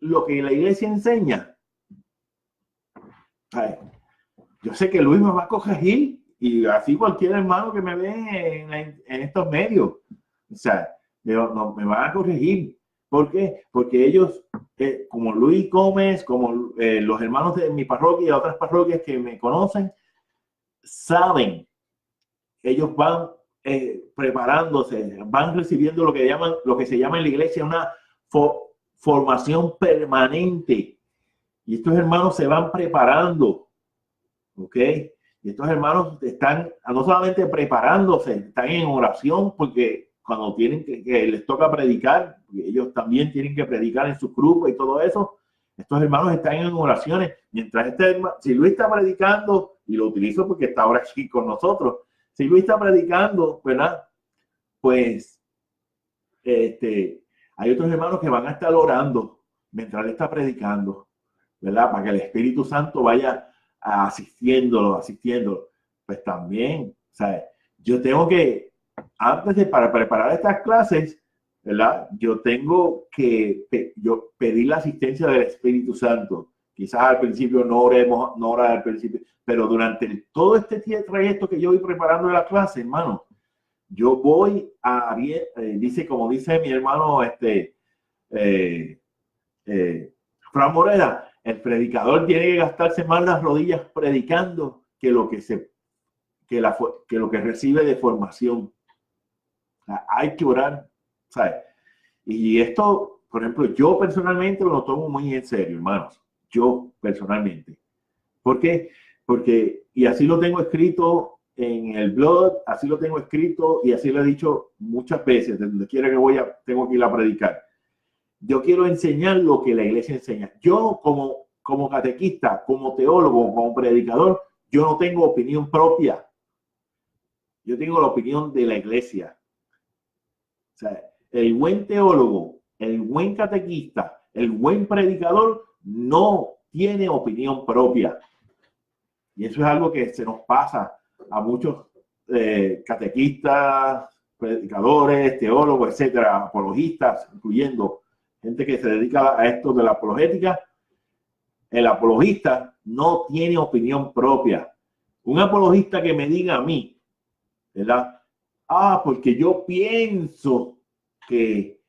[SPEAKER 1] lo que la iglesia enseña, ¿sabes?, yo sé que Luis me va a corregir, y así cualquier hermano que me ve en estos medios, o sea, me van a corregir. ¿Por qué? Porque ellos, como Luis Gómez, como los hermanos de mi parroquia y otras parroquias que me conocen, saben, ellos van preparándose, van recibiendo lo que se llama en la iglesia una formación permanente. Y estos hermanos se van preparando, ¿ok? Y estos hermanos están no solamente preparándose, están en oración, porque cuando tienen que les toca predicar, ellos también tienen que predicar en sus grupos y todo eso, Estos hermanos están en oraciones. Mientras si Luis está predicando, y lo utilizo porque está ahora aquí con nosotros, si Luis está predicando, ¿verdad? Pues hay otros hermanos que van a estar orando mientras él está predicando, ¿verdad? Para que el Espíritu Santo vaya asistiéndolo. Pues también, ¿sabes? Yo tengo que, para preparar estas clases, ¿verdad? Yo tengo que pedir la asistencia del Espíritu Santo. Quizás al principio no ora al principio, pero durante todo este trayecto que yo voy preparando la clase, hermano, yo voy como dice mi hermano, Fran Morera, el predicador tiene que gastarse más las rodillas predicando que lo que recibe de formación. O sea, hay que orar, ¿sabes? Y esto, por ejemplo, yo personalmente lo tomo muy en serio, hermanos. Yo personalmente. ¿Por qué? Porque, y así lo tengo escrito en el blog, así lo tengo escrito y así lo he dicho muchas veces, de donde quiera que tengo que ir a predicar. Yo quiero enseñar lo que la iglesia enseña. Yo como catequista, como teólogo, como predicador, yo no tengo opinión propia. Yo tengo la opinión de la iglesia. O sea, el buen teólogo, el buen catequista, el buen predicador no tiene opinión propia. Y eso es algo que se nos pasa a muchos catequistas, predicadores, teólogos, etcétera, apologistas, incluyendo gente que se dedica a esto de la apologética. El apologista no tiene opinión propia. Un apologista que me diga a mí, ¿verdad? Porque yo pienso que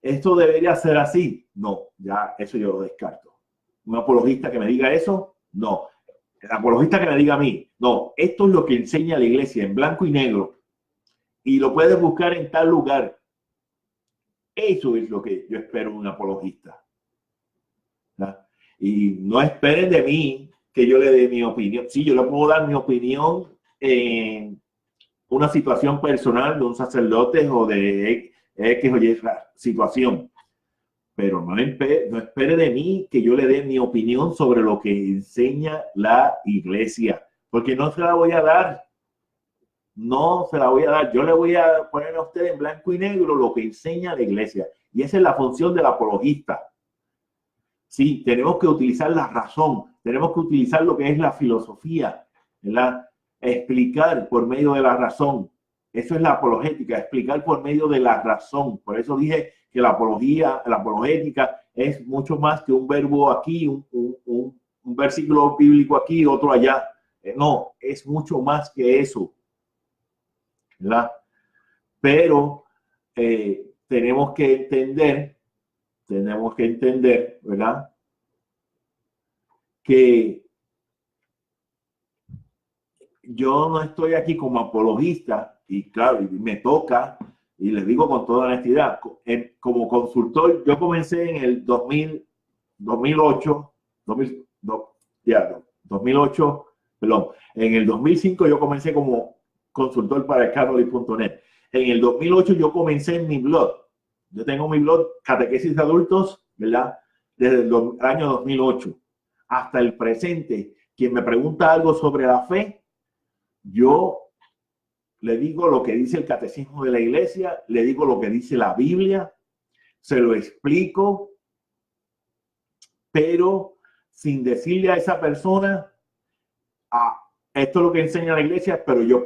[SPEAKER 1] esto debería ser así. No, ya eso yo lo descarto. Un apologista que me diga eso, no. El apologista que me diga a mí, no, esto es lo que enseña la iglesia en blanco y negro y lo puedes buscar en tal lugar. Eso es lo que yo espero de un apologista. ¿Verdad? Y no esperen de mí que yo le dé mi opinión. Sí, yo le puedo dar mi opinión en una situación personal de un sacerdote o de X o Y situación. Pero no espere de mí que yo le dé mi opinión sobre lo que enseña la iglesia, porque no se la voy a dar. No se la voy a dar. Yo le voy a poner a usted en blanco y negro lo que enseña la iglesia. Y esa es la función del apologista. Sí, tenemos que utilizar la razón, tenemos que utilizar lo que es la filosofía, ¿verdad? Explicar por medio de la razón. Eso es la apologética, explicar por medio de la razón. Por eso dije que la apologética es mucho más que un verbo aquí, un versículo bíblico aquí, otro allá. No, es mucho más que eso, ¿verdad? Pero tenemos que entender, ¿verdad? Que yo no estoy aquí como apologista y claro, me toca y les digo con toda honestidad, como consultor, yo comencé en el 2008, perdón, en el 2005 yo comencé como consultor para Catholic.net. En el 2008 yo comencé en mi blog. Yo tengo mi blog Catequesis de Adultos, ¿verdad? Desde el año 2008 hasta el presente. Quien me pregunta algo sobre la fe, yo le digo lo que dice el catecismo de la iglesia, le digo lo que dice la Biblia, se lo explico, pero sin decirle a esa persona, esto es lo que enseña la iglesia, pero yo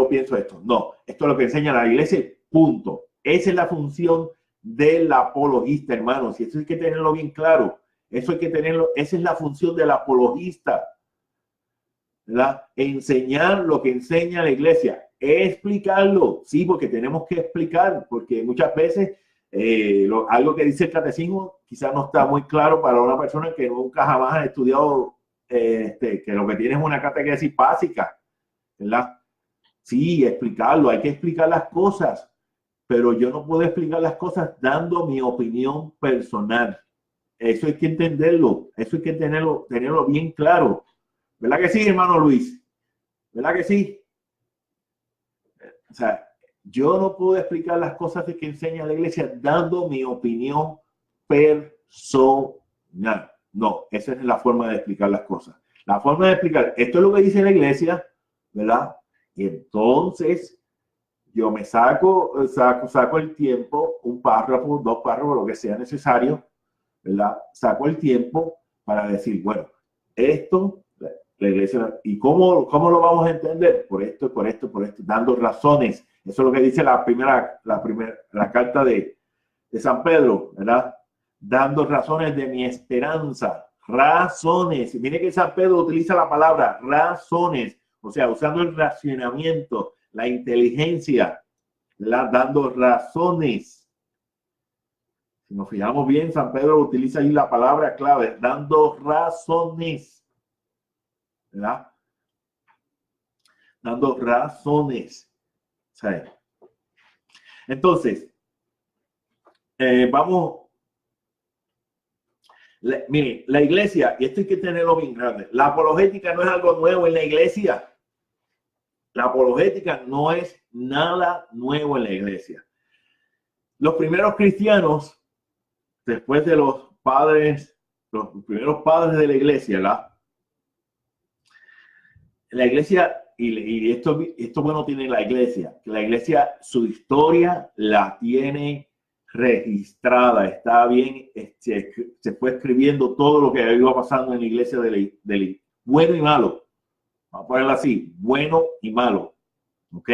[SPEAKER 1] pienso esto. No, esto es lo que enseña la iglesia, punto. Esa es la función del apologista, hermanos, y eso hay que tenerlo bien claro. Eso hay que tenerlo, esa es la función del apologista, ¿verdad? Enseñar lo que enseña la iglesia, explicarlo, sí, porque tenemos que explicar, porque muchas veces algo que dice el catecismo quizás no está muy claro para una persona que nunca jamás ha estudiado, que lo que tiene es una catequesis básica, ¿verdad? Sí, explicarlo, hay que explicar las cosas, pero yo no puedo explicar las cosas dando mi opinión personal. Eso hay que entenderlo, eso hay que tenerlo bien claro. ¿Verdad que sí, hermano Luis? ¿Verdad que sí? O sea, yo no puedo explicar las cosas que enseña la iglesia dando mi opinión personal. No, esa es la forma de explicar las cosas. La forma de explicar, esto es lo que dice la iglesia, ¿verdad? Y entonces yo me saco el tiempo, un párrafo, 2 párrafos, lo que sea necesario, ¿verdad? Saco el tiempo para decir, bueno, esto, la iglesia, ¿y cómo lo vamos a entender? Por esto, por esto, por esto, dando razones. Eso es lo que dice la carta de San Pedro, ¿verdad? Dando razones de mi esperanza. Razones. Mire que San Pedro utiliza la palabra razones, o sea, usando el racionamiento, la inteligencia, dando razones. Si nos fijamos bien, San Pedro utiliza ahí la palabra clave, dando razones, ¿verdad? Dando razones. ¿Sabe? Entonces, vamos. Mire, la iglesia, y esto hay que tenerlo bien grande, la apologética no es algo nuevo en la iglesia. La apologética no es nada nuevo en la iglesia. Los primeros cristianos, después de los primeros padres de la iglesia, la iglesia, y esto bueno tiene la iglesia, que la iglesia, su historia la tiene registrada, está bien, se fue escribiendo todo lo que iba pasando en la iglesia de bueno y malo. Vamos a ponerlo así, bueno y malo. ¿Ok?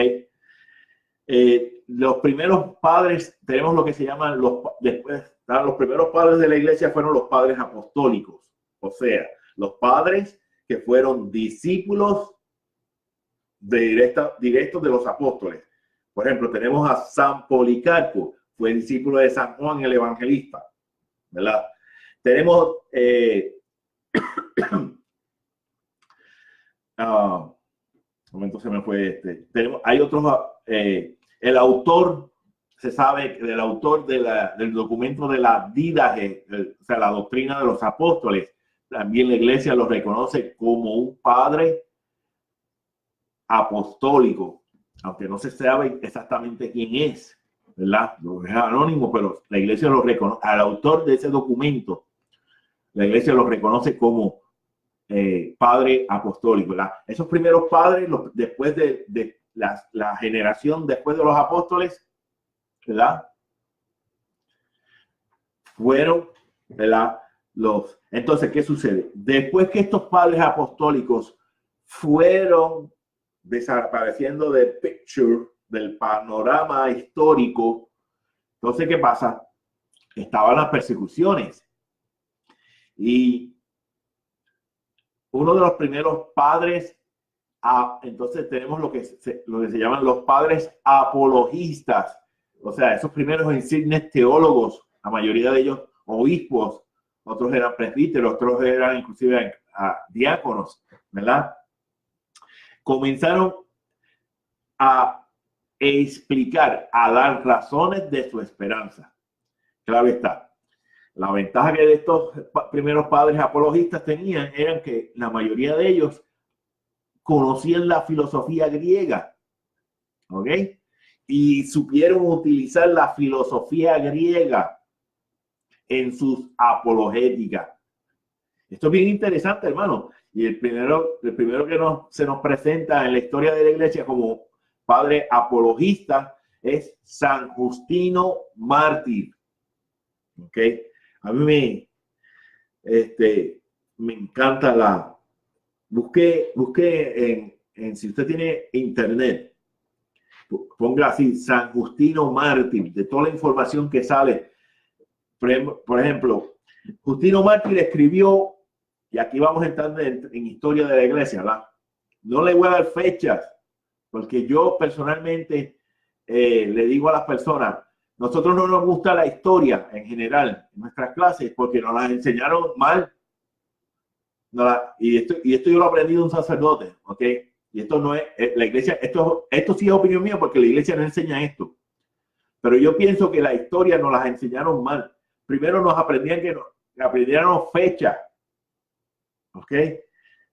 [SPEAKER 1] Los primeros padres, tenemos lo que se llaman los primeros padres de la iglesia fueron los padres apostólicos. O sea, los padres que fueron discípulos directos de los apóstoles. Por ejemplo, tenemos a San Policarpo, fue discípulo de San Juan el Evangelista, ¿verdad? Tenemos momento se me fue hay otros, el autor, se sabe del autor del documento de la Didache, o sea, la doctrina de los apóstoles, también la iglesia lo reconoce como un padre apostólico, aunque no se sabe exactamente quién es, ¿verdad? Es anónimo, pero la iglesia lo reconoce, al autor de ese documento, la iglesia lo reconoce como padre apostólico, ¿verdad? Esos primeros padres, después de la generación después de los apóstoles, ¿verdad? Fueron, ¿verdad? Entonces, ¿qué sucede? Después que estos padres apostólicos fueron desapareciendo del picture, del panorama histórico, entonces, ¿qué pasa? Estaban las persecuciones. Y uno de los primeros padres, entonces tenemos lo que se llaman los padres apologistas, o sea, esos primeros insignes teólogos, la mayoría de ellos obispos, otros eran presbíteros, otros eran inclusive diáconos, ¿verdad? Comenzaron a explicar, a dar razones de su esperanza. Claro está. La ventaja que estos primeros padres apologistas tenían eran que la mayoría de ellos conocían la filosofía griega, ¿ok? Y supieron utilizar la filosofía griega en sus apologéticas. Esto es bien interesante, hermano. Y el primero que se nos presenta en la historia de la iglesia como padre apologista es San Justino Mártir, ¿ok? A mí me encanta busqué si usted tiene internet, ponga así San Justino Mártir, de toda la información que sale. Por ejemplo, Justino Mártir escribió, y aquí vamos entrando en historia de la iglesia, ¿verdad? No le voy a dar fechas, porque yo personalmente le digo a las personas, nosotros no nos gusta la historia en general en nuestras clases porque nos las enseñaron mal. Y esto yo lo aprendí de un sacerdote, ¿ok? Y esto no es, la iglesia, esto sí es opinión mía porque la iglesia no enseña esto. Pero yo pienso que la historia nos las enseñaron mal. Primero nos aprendieron fechas, ¿ok?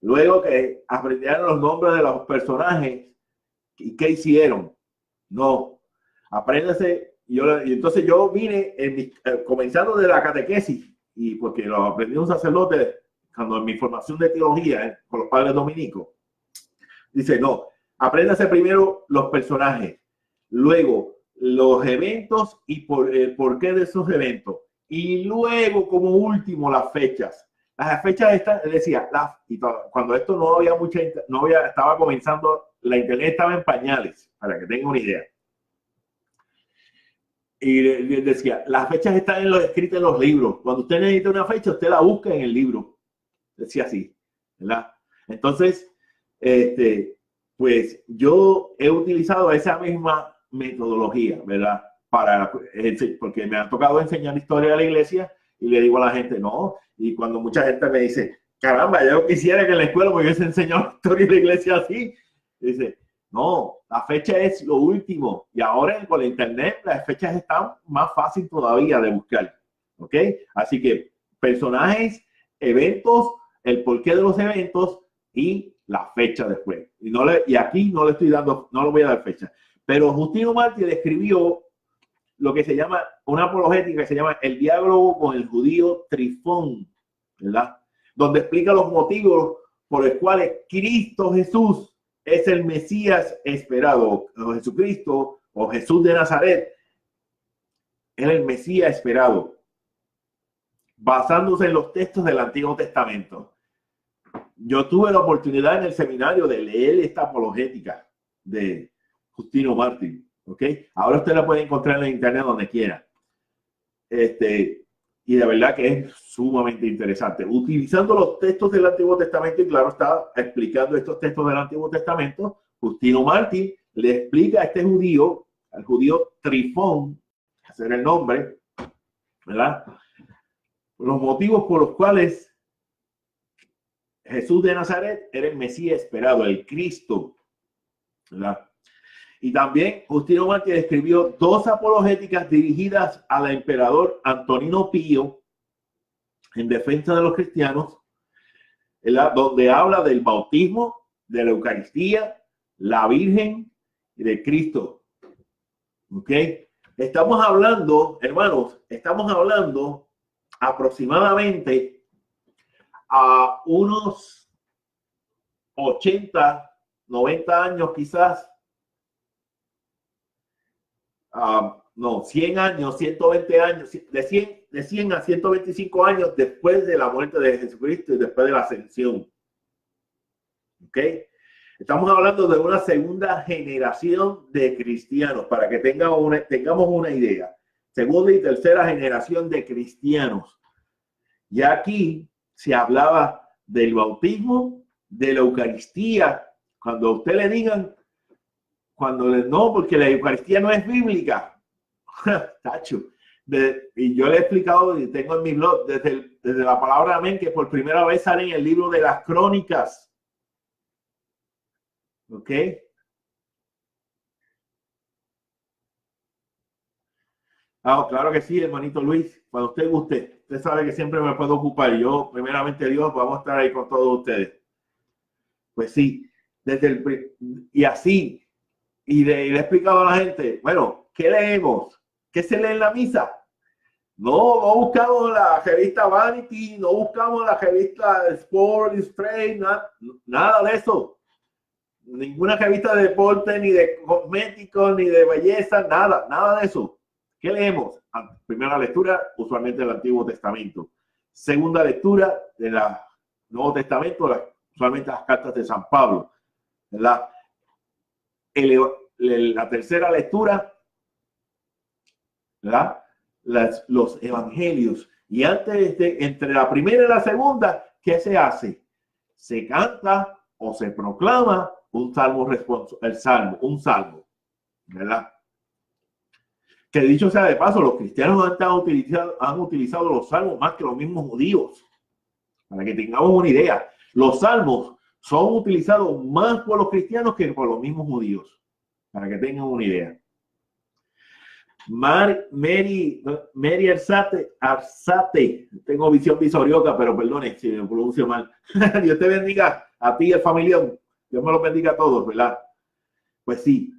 [SPEAKER 1] Luego que aprendieron los nombres de los personajes y qué hicieron. No, apréndase. Y entonces yo vine comenzando de la catequesis, y porque lo aprendí un sacerdote cuando en mi formación de teología con los padres dominicos, dice, no, apréndase primero los personajes, luego los eventos y el porqué de esos eventos, y luego como último las fechas. Las fechas están, decía, cuando esto no había estaba comenzando, la internet estaba en pañales, para que tengan una idea. Y decía, las fechas están escritas en los libros. Cuando usted necesita una fecha, usted la busca en el libro. Decía así, ¿verdad? Entonces, pues yo he utilizado esa misma metodología, ¿verdad? Porque me ha tocado enseñar historia de la iglesia y le digo a la gente, no. Y cuando mucha gente me dice, caramba, yo quisiera que en la escuela me hubiese enseñado historia de la iglesia así. Dice, no, la fecha es lo último. Y ahora con la internet las fechas están más fácil todavía de buscar. ¿Ok? Así que personajes, eventos, el porqué de los eventos y la fecha después. Y aquí no le estoy dando, no le voy a dar fecha. Pero Justino Mártir escribió lo que se llama una apologética que se llama El diálogo con el judío Trifón, ¿verdad? Donde explica los motivos por los cuales Cristo Jesús es el Mesías esperado, o Jesucristo o Jesús de Nazaret es el Mesías esperado, basándose en los textos del Antiguo Testamento. Yo tuve la oportunidad en el seminario de leer esta apologética de Justino Mártir, ¿ok? Ahora usted la puede encontrar en internet donde quiera. Y de verdad que es sumamente interesante. Utilizando los textos del Antiguo Testamento, y claro, está explicando estos textos del Antiguo Testamento, Justino Mártir le explica a este judío, al judío Trifón, ese era el nombre, ¿verdad? Los motivos por los cuales Jesús de Nazaret era el Mesías esperado, el Cristo, ¿verdad? Y también Justino Mártir escribió 2 apologéticas dirigidas al emperador Antonino Pío en defensa de los cristianos, ¿verdad? Donde habla del bautismo, de la Eucaristía, la Virgen y de Cristo. ¿Ok? Estamos hablando, hermanos, aproximadamente a unos 80, 90 años quizás, no, 100 años, 120 años, de 100 a 125 años después de la muerte de Jesucristo y después de la ascensión. ¿Ok? Estamos hablando de una segunda generación de cristianos, para que tengamos una idea. Segunda y tercera generación de cristianos. Ya aquí se hablaba del bautismo, de la Eucaristía. Cuando a usted le digan, no, porque la Eucaristía no es bíblica. Tacho. Y yo le he explicado, y tengo en mi blog, desde la palabra amén, que por primera vez sale en el libro de las Crónicas. ¿Ok? Claro que sí, hermanito Luis. Cuando usted guste, usted sabe que siempre me puedo ocupar. Yo, primeramente Dios, vamos a estar ahí con todos ustedes. Pues sí, y así, y le he explicado a la gente, bueno, ¿qué leemos? ¿Qué se lee en la misa? No buscamos la revista Vanity, no buscamos la revista Sport Illustrated, nada de eso. Ninguna revista de deporte, ni de cosméticos, ni de belleza, nada de eso. ¿Qué leemos? Primera lectura, usualmente el Antiguo Testamento. Segunda lectura del Nuevo Testamento, usualmente las cartas de San Pablo. La tercera lectura, ¿verdad? Los evangelios. Y entre la primera y la segunda, ¿qué se hace? Se canta o se proclama un salmo, un salmo, ¿verdad? Que dicho sea de paso, los cristianos han utilizado los salmos más que los mismos judíos. Para que tengamos una idea, los salmos son utilizados más por los cristianos que por los mismos judíos. Para que tengan una idea. Mary Arzate, tengo visión visorioca, pero perdone si me pronuncio mal. Dios te bendiga a ti y al familión. Dios me lo bendiga a todos, ¿verdad? Pues sí.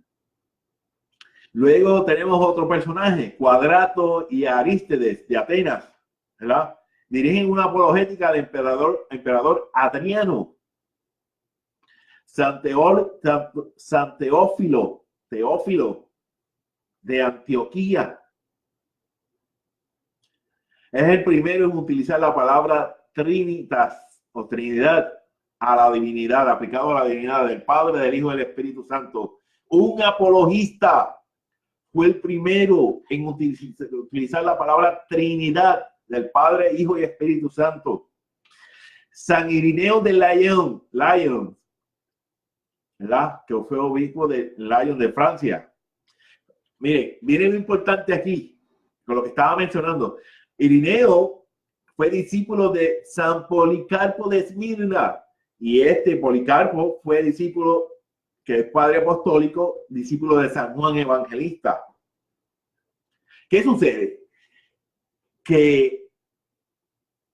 [SPEAKER 1] Luego tenemos otro personaje, Cuadrato y Arístedes de Atenas, ¿verdad? Dirigen una apologética del emperador Adriano. San Teófilo de Antioquía es el primero en utilizar la palabra Trinitas o Trinidad a la divinidad, aplicado a la divinidad del Padre, del Hijo y del Espíritu Santo. Un apologista fue el primero en utilizar la palabra Trinidad del Padre, Hijo y Espíritu Santo. San Irineo de Lyon, ¿verdad? Que fue obispo de Lyon de Francia. Mire, viene lo importante aquí, con lo que estaba mencionando. Irineo fue discípulo de San Policarpo de Esmirna, y este Policarpo fue discípulo, que es padre apostólico, discípulo de San Juan Evangelista. ¿Qué sucede? Que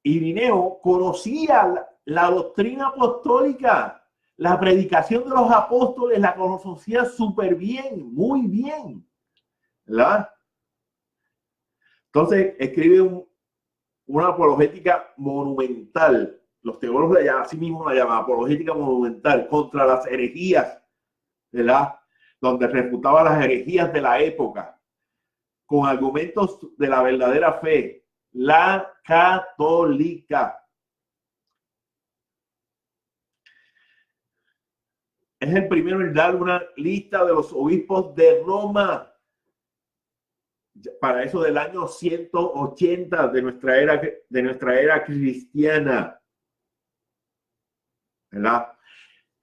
[SPEAKER 1] Irineo conocía la doctrina apostólica, la predicación de los apóstoles, la conocía súper bien, muy bien, ¿verdad? Entonces escribe una apologética monumental. Los teólogos así mismo la llaman apologética monumental contra las herejías, ¿verdad? Donde refutaba las herejías de la época con argumentos de la verdadera fe, la católica. Es el primero en dar una lista de los obispos de Roma para eso del año 180 de nuestra era cristiana, ¿verdad?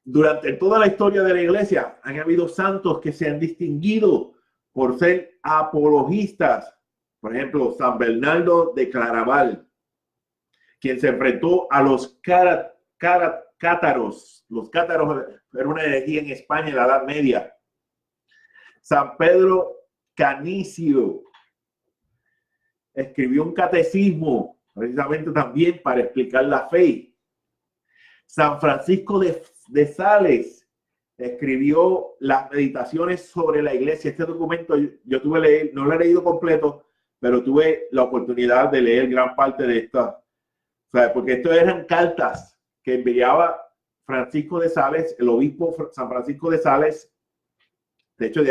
[SPEAKER 1] Durante toda la historia de la iglesia han habido santos que se han distinguido por ser apologistas. Por ejemplo, San Bernardo de Claraval, quien se enfrentó a los cátaros. Los cátaros era una herejía en España en la Edad Media. San Pedro Canicio escribió un catecismo precisamente también para explicar la fe. San Francisco de Sales escribió las meditaciones sobre la iglesia. Este documento yo tuve que leer, no lo he leído completo, pero tuve la oportunidad de leer gran parte de esta, porque esto eran cartas que enviaba Francisco de Sales, el obispo San Francisco de Sales. De hecho,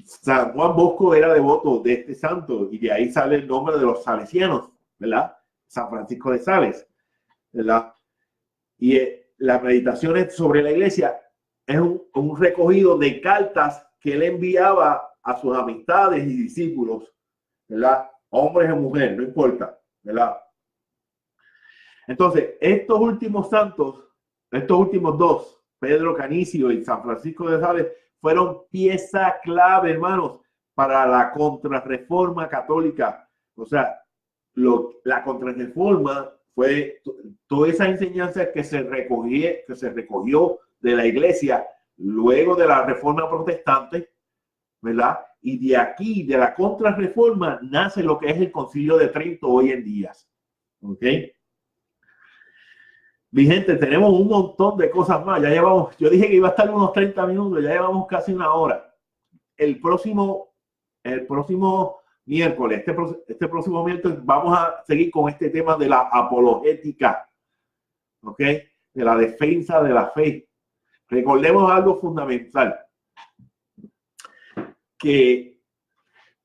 [SPEAKER 1] San Juan Bosco era devoto de este santo y de ahí sale el nombre de los salesianos, ¿verdad? San Francisco de Sales, ¿verdad? Y las meditaciones sobre la iglesia es un recogido de cartas que él enviaba a sus amistades y discípulos, ¿verdad? Hombres o mujeres, no importa, ¿verdad? Entonces, estos últimos santos, estos últimos dos, Pedro Canicio y San Francisco de Sales, fueron pieza clave, hermanos, para la contrarreforma católica. O sea, la contrarreforma fue toda esa enseñanza que se recogió de la iglesia luego de la reforma protestante, ¿verdad? Y de aquí, de la contrarreforma, nace lo que es el Concilio de Trento hoy en día. ¿Ok? Mi gente, tenemos un montón de cosas más. Ya llevamos, yo dije que iba a estar unos 30 minutos, ya llevamos casi una hora. El próximo miércoles, este próximo miércoles, vamos a seguir con este tema de la apologética, ¿ok? De la defensa de la fe. Recordemos algo fundamental, que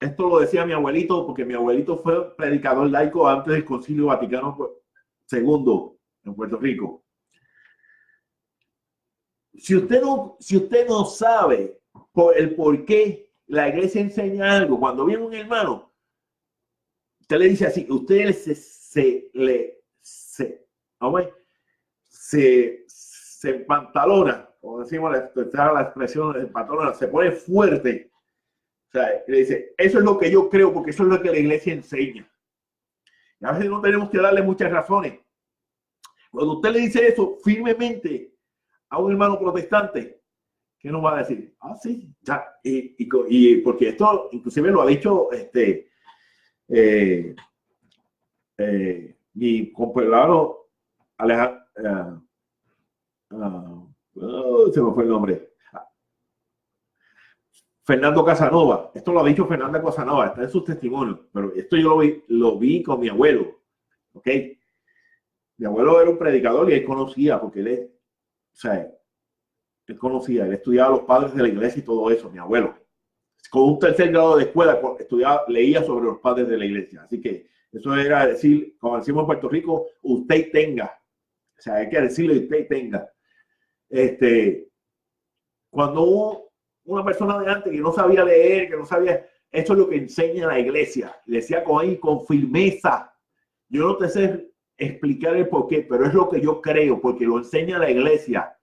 [SPEAKER 1] esto lo decía mi abuelito, porque mi abuelito fue predicador laico antes del Concilio Vaticano II en Puerto Rico. Si usted no sabe el por qué la iglesia enseña algo, cuando viene un hermano, usted le dice así, usted se empantalona, como decimos la expresión de empantalona, se pone fuerte. O sea, le dice, eso es lo que yo creo, porque eso es lo que la iglesia enseña. Y a veces no tenemos que darle muchas razones. Cuando usted le dice eso firmemente a un hermano protestante, ¿qué nos va a decir? Ah, sí, ya. Y porque esto inclusive lo ha dicho mi compañero Alejandro, se me fue el nombre. Fernando Casanova. Esto lo ha dicho Fernando Casanova, está en sus testimonios, pero esto yo lo vi con mi abuelo. ¿ok? Mi abuelo era un predicador y él conocía, porque él conocía, él estudiaba a los padres de la iglesia y todo eso, mi abuelo. Con un tercer grado de escuela estudiaba, leía sobre los padres de la iglesia. Así que eso era decir, como decimos en Puerto Rico, usted tenga. O sea, hay que decirle usted tenga. Cuando hubo una persona de antes que no sabía leer, que no sabía, eso es lo que enseña la iglesia. Le decía con firmeza. Yo no te sé explicar el por qué, pero es lo que yo creo, porque lo enseña la iglesia.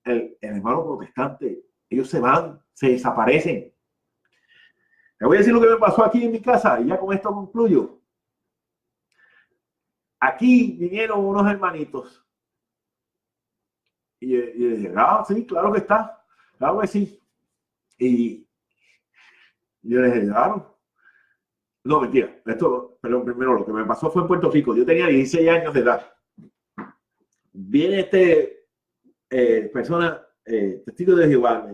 [SPEAKER 1] El hermano protestante, ellos se van, se desaparecen. Le voy a decir lo que me pasó aquí en mi casa y ya con esto concluyo. Aquí vinieron unos hermanitos y dije, sí, claro que está, claro que sí. Y yo les dije, claro. No, mentira, pero primero lo que me pasó fue en Puerto Rico. Yo tenía 16 años de edad. Viene persona, testigo de Jehová.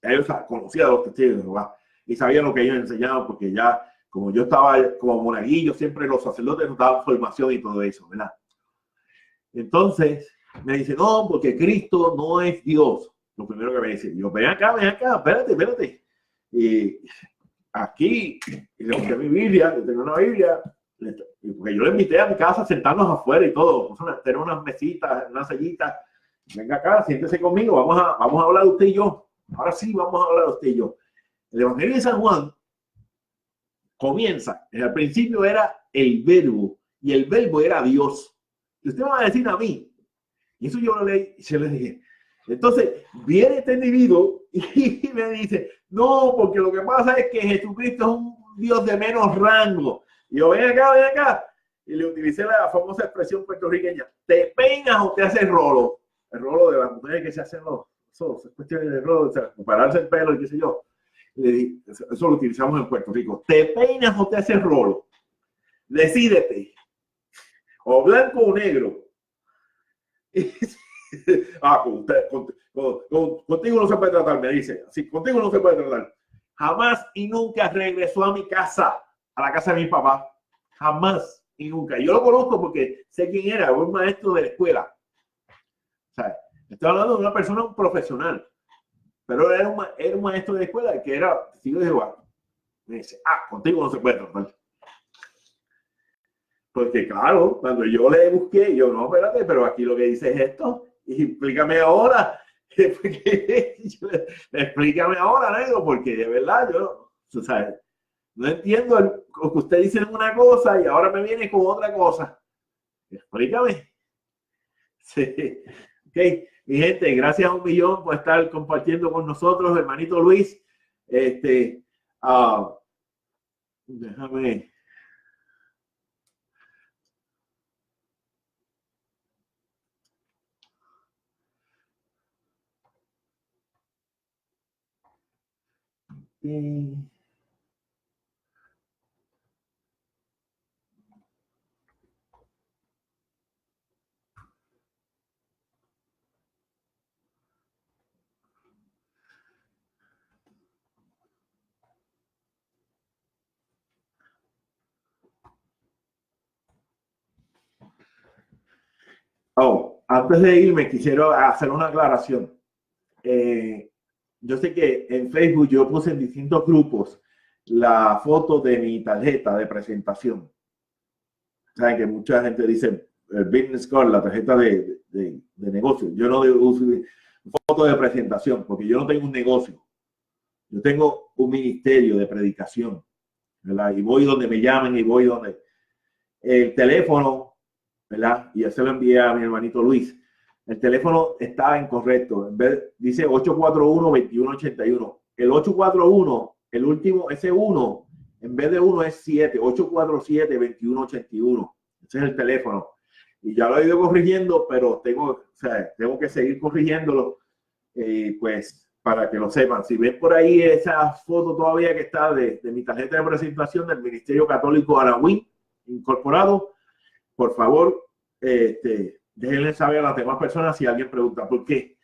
[SPEAKER 1] Ellos conocían a los testigos de Jehová y sabían lo que ellos enseñaban, porque ya, como yo estaba como monaguillo, siempre los sacerdotes nos daban formación y todo eso, ¿verdad? Entonces me dice, no, porque Cristo no es Dios. Lo primero que me dice, yo, ven acá, espérate. Y aquí, y le mostré mi Biblia, yo tengo una Biblia, porque yo le invité a mi casa a sentarnos afuera y todo, tener unas mesitas, unas sillitas. Venga acá, siéntese conmigo, vamos a hablar de usted y yo. Ahora sí, vamos a hablar de usted y yo. El Evangelio de San Juan comienza, al principio era el verbo, y el verbo era Dios. Y usted me va a decir a mí, y eso yo lo leí y se lo dije. Entonces, viene este individuo y me dice, no, porque lo que pasa es que Jesucristo es un Dios de menos rango. Y yo, ven acá. Y le utilicé la famosa expresión puertorriqueña, ¿te peinas o te haces rolo? El rolo de las mujeres que se hacen es cuestión de rolo, o sea, pararse el pelo y qué sé yo. Eso lo utilizamos en Puerto Rico. ¿Te peinas o te haces rolo? Decídete. O blanco o negro. Contigo no se puede tratar, me dice. Así, contigo no se puede tratar. Jamás y nunca regresó a mi casa, a la casa de mi papá. Jamás y nunca. Yo lo conozco porque sé quién era, un maestro de la escuela. O sea, estoy hablando de una persona, un profesional. Pero era un maestro de escuela que era testigo de Jehová. Me dice, contigo no se puede tratar. Porque claro, cuando yo le busqué, yo no, espérate, pero aquí lo que dice es esto. Y explícame ahora. Explícame ahora, negro, porque de verdad yo no entiendo lo que usted dice en una cosa y ahora me viene con otra cosa. Explícame. Sí. Ok. Mi gente, gracias a 1.000.000 por estar compartiendo con nosotros, hermanito Luis. Déjame. Antes de irme, quisiera hacer una aclaración. Yo sé que en Facebook yo puse en distintos grupos la foto de mi tarjeta de presentación. Saben que mucha gente dice el business card, la tarjeta de negocio. Yo no uso foto de presentación porque yo no tengo un negocio. Yo tengo un ministerio de predicación, ¿verdad? Y voy donde me llamen y voy donde el teléfono, ¿verdad? Y ya se lo envié a mi hermanito Luis. El teléfono está incorrecto. En vez, dice 841-2181. El 841, el último, ese 1, en vez de 1 es 7. 847-2181. Ese es el teléfono. Y ya lo he ido corrigiendo, pero tengo que seguir corrigiéndolo. Pues para que lo sepan. Si ven por ahí esa foto todavía que está de mi tarjeta de presentación del Ministerio Católico Aragüín Incorporado, por favor, déjenle saber a las demás personas si alguien pregunta por qué.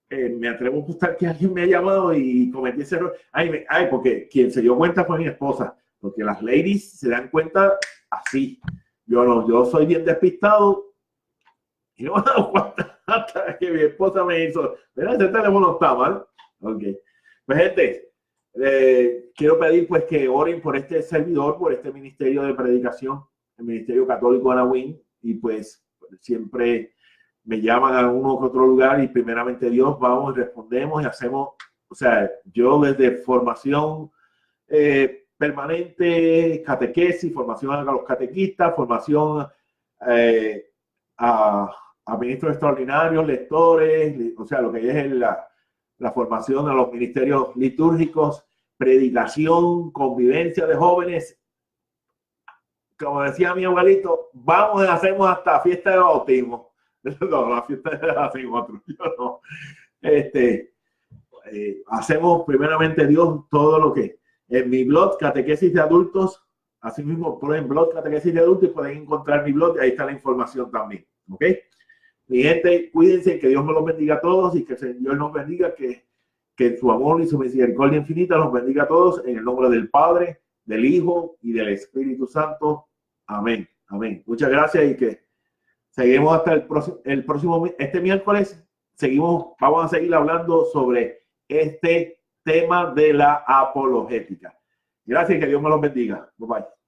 [SPEAKER 1] Me atrevo a gustar que alguien me ha llamado y cometí ese error. Porque quien se dio cuenta fue mi esposa, porque las ladies se dan cuenta así. Yo no, yo soy bien despistado y no me he dado cuenta hasta que mi esposa me hizo, mira, ese teléfono está mal. Ok. Pues gente, quiero pedir pues que oren por este servidor, por este ministerio de predicación, el Ministerio Católico Anawin, y pues siempre me llaman a uno u otro lugar y primeramente Dios, vamos y respondemos y hacemos, o sea, yo desde formación permanente, catequesis, formación a los catequistas, formación a ministros extraordinarios, lectores, o sea, lo que es la formación a los ministerios litúrgicos, predicación, convivencia de jóvenes. Como decía mi abuelito, vamos y hacemos hasta fiesta de bautismo. No, la fiesta la hacen otros. Yo no. Hacemos primeramente Dios todo lo que en mi blog Catequesis de Adultos, así mismo ponen blog Catequesis de Adultos y pueden encontrar mi blog y ahí está la información también. ¿Ok? Mi gente, cuídense, que Dios me los bendiga a todos y que el Señor nos bendiga, que su amor y su misericordia infinita los bendiga a todos en el nombre del Padre, del Hijo y del Espíritu Santo. Amén. Amén. Muchas gracias y que seguimos hasta el próximo este miércoles. Vamos a seguir hablando sobre este tema de la apologética. Gracias y que Dios me los bendiga. Bye bye.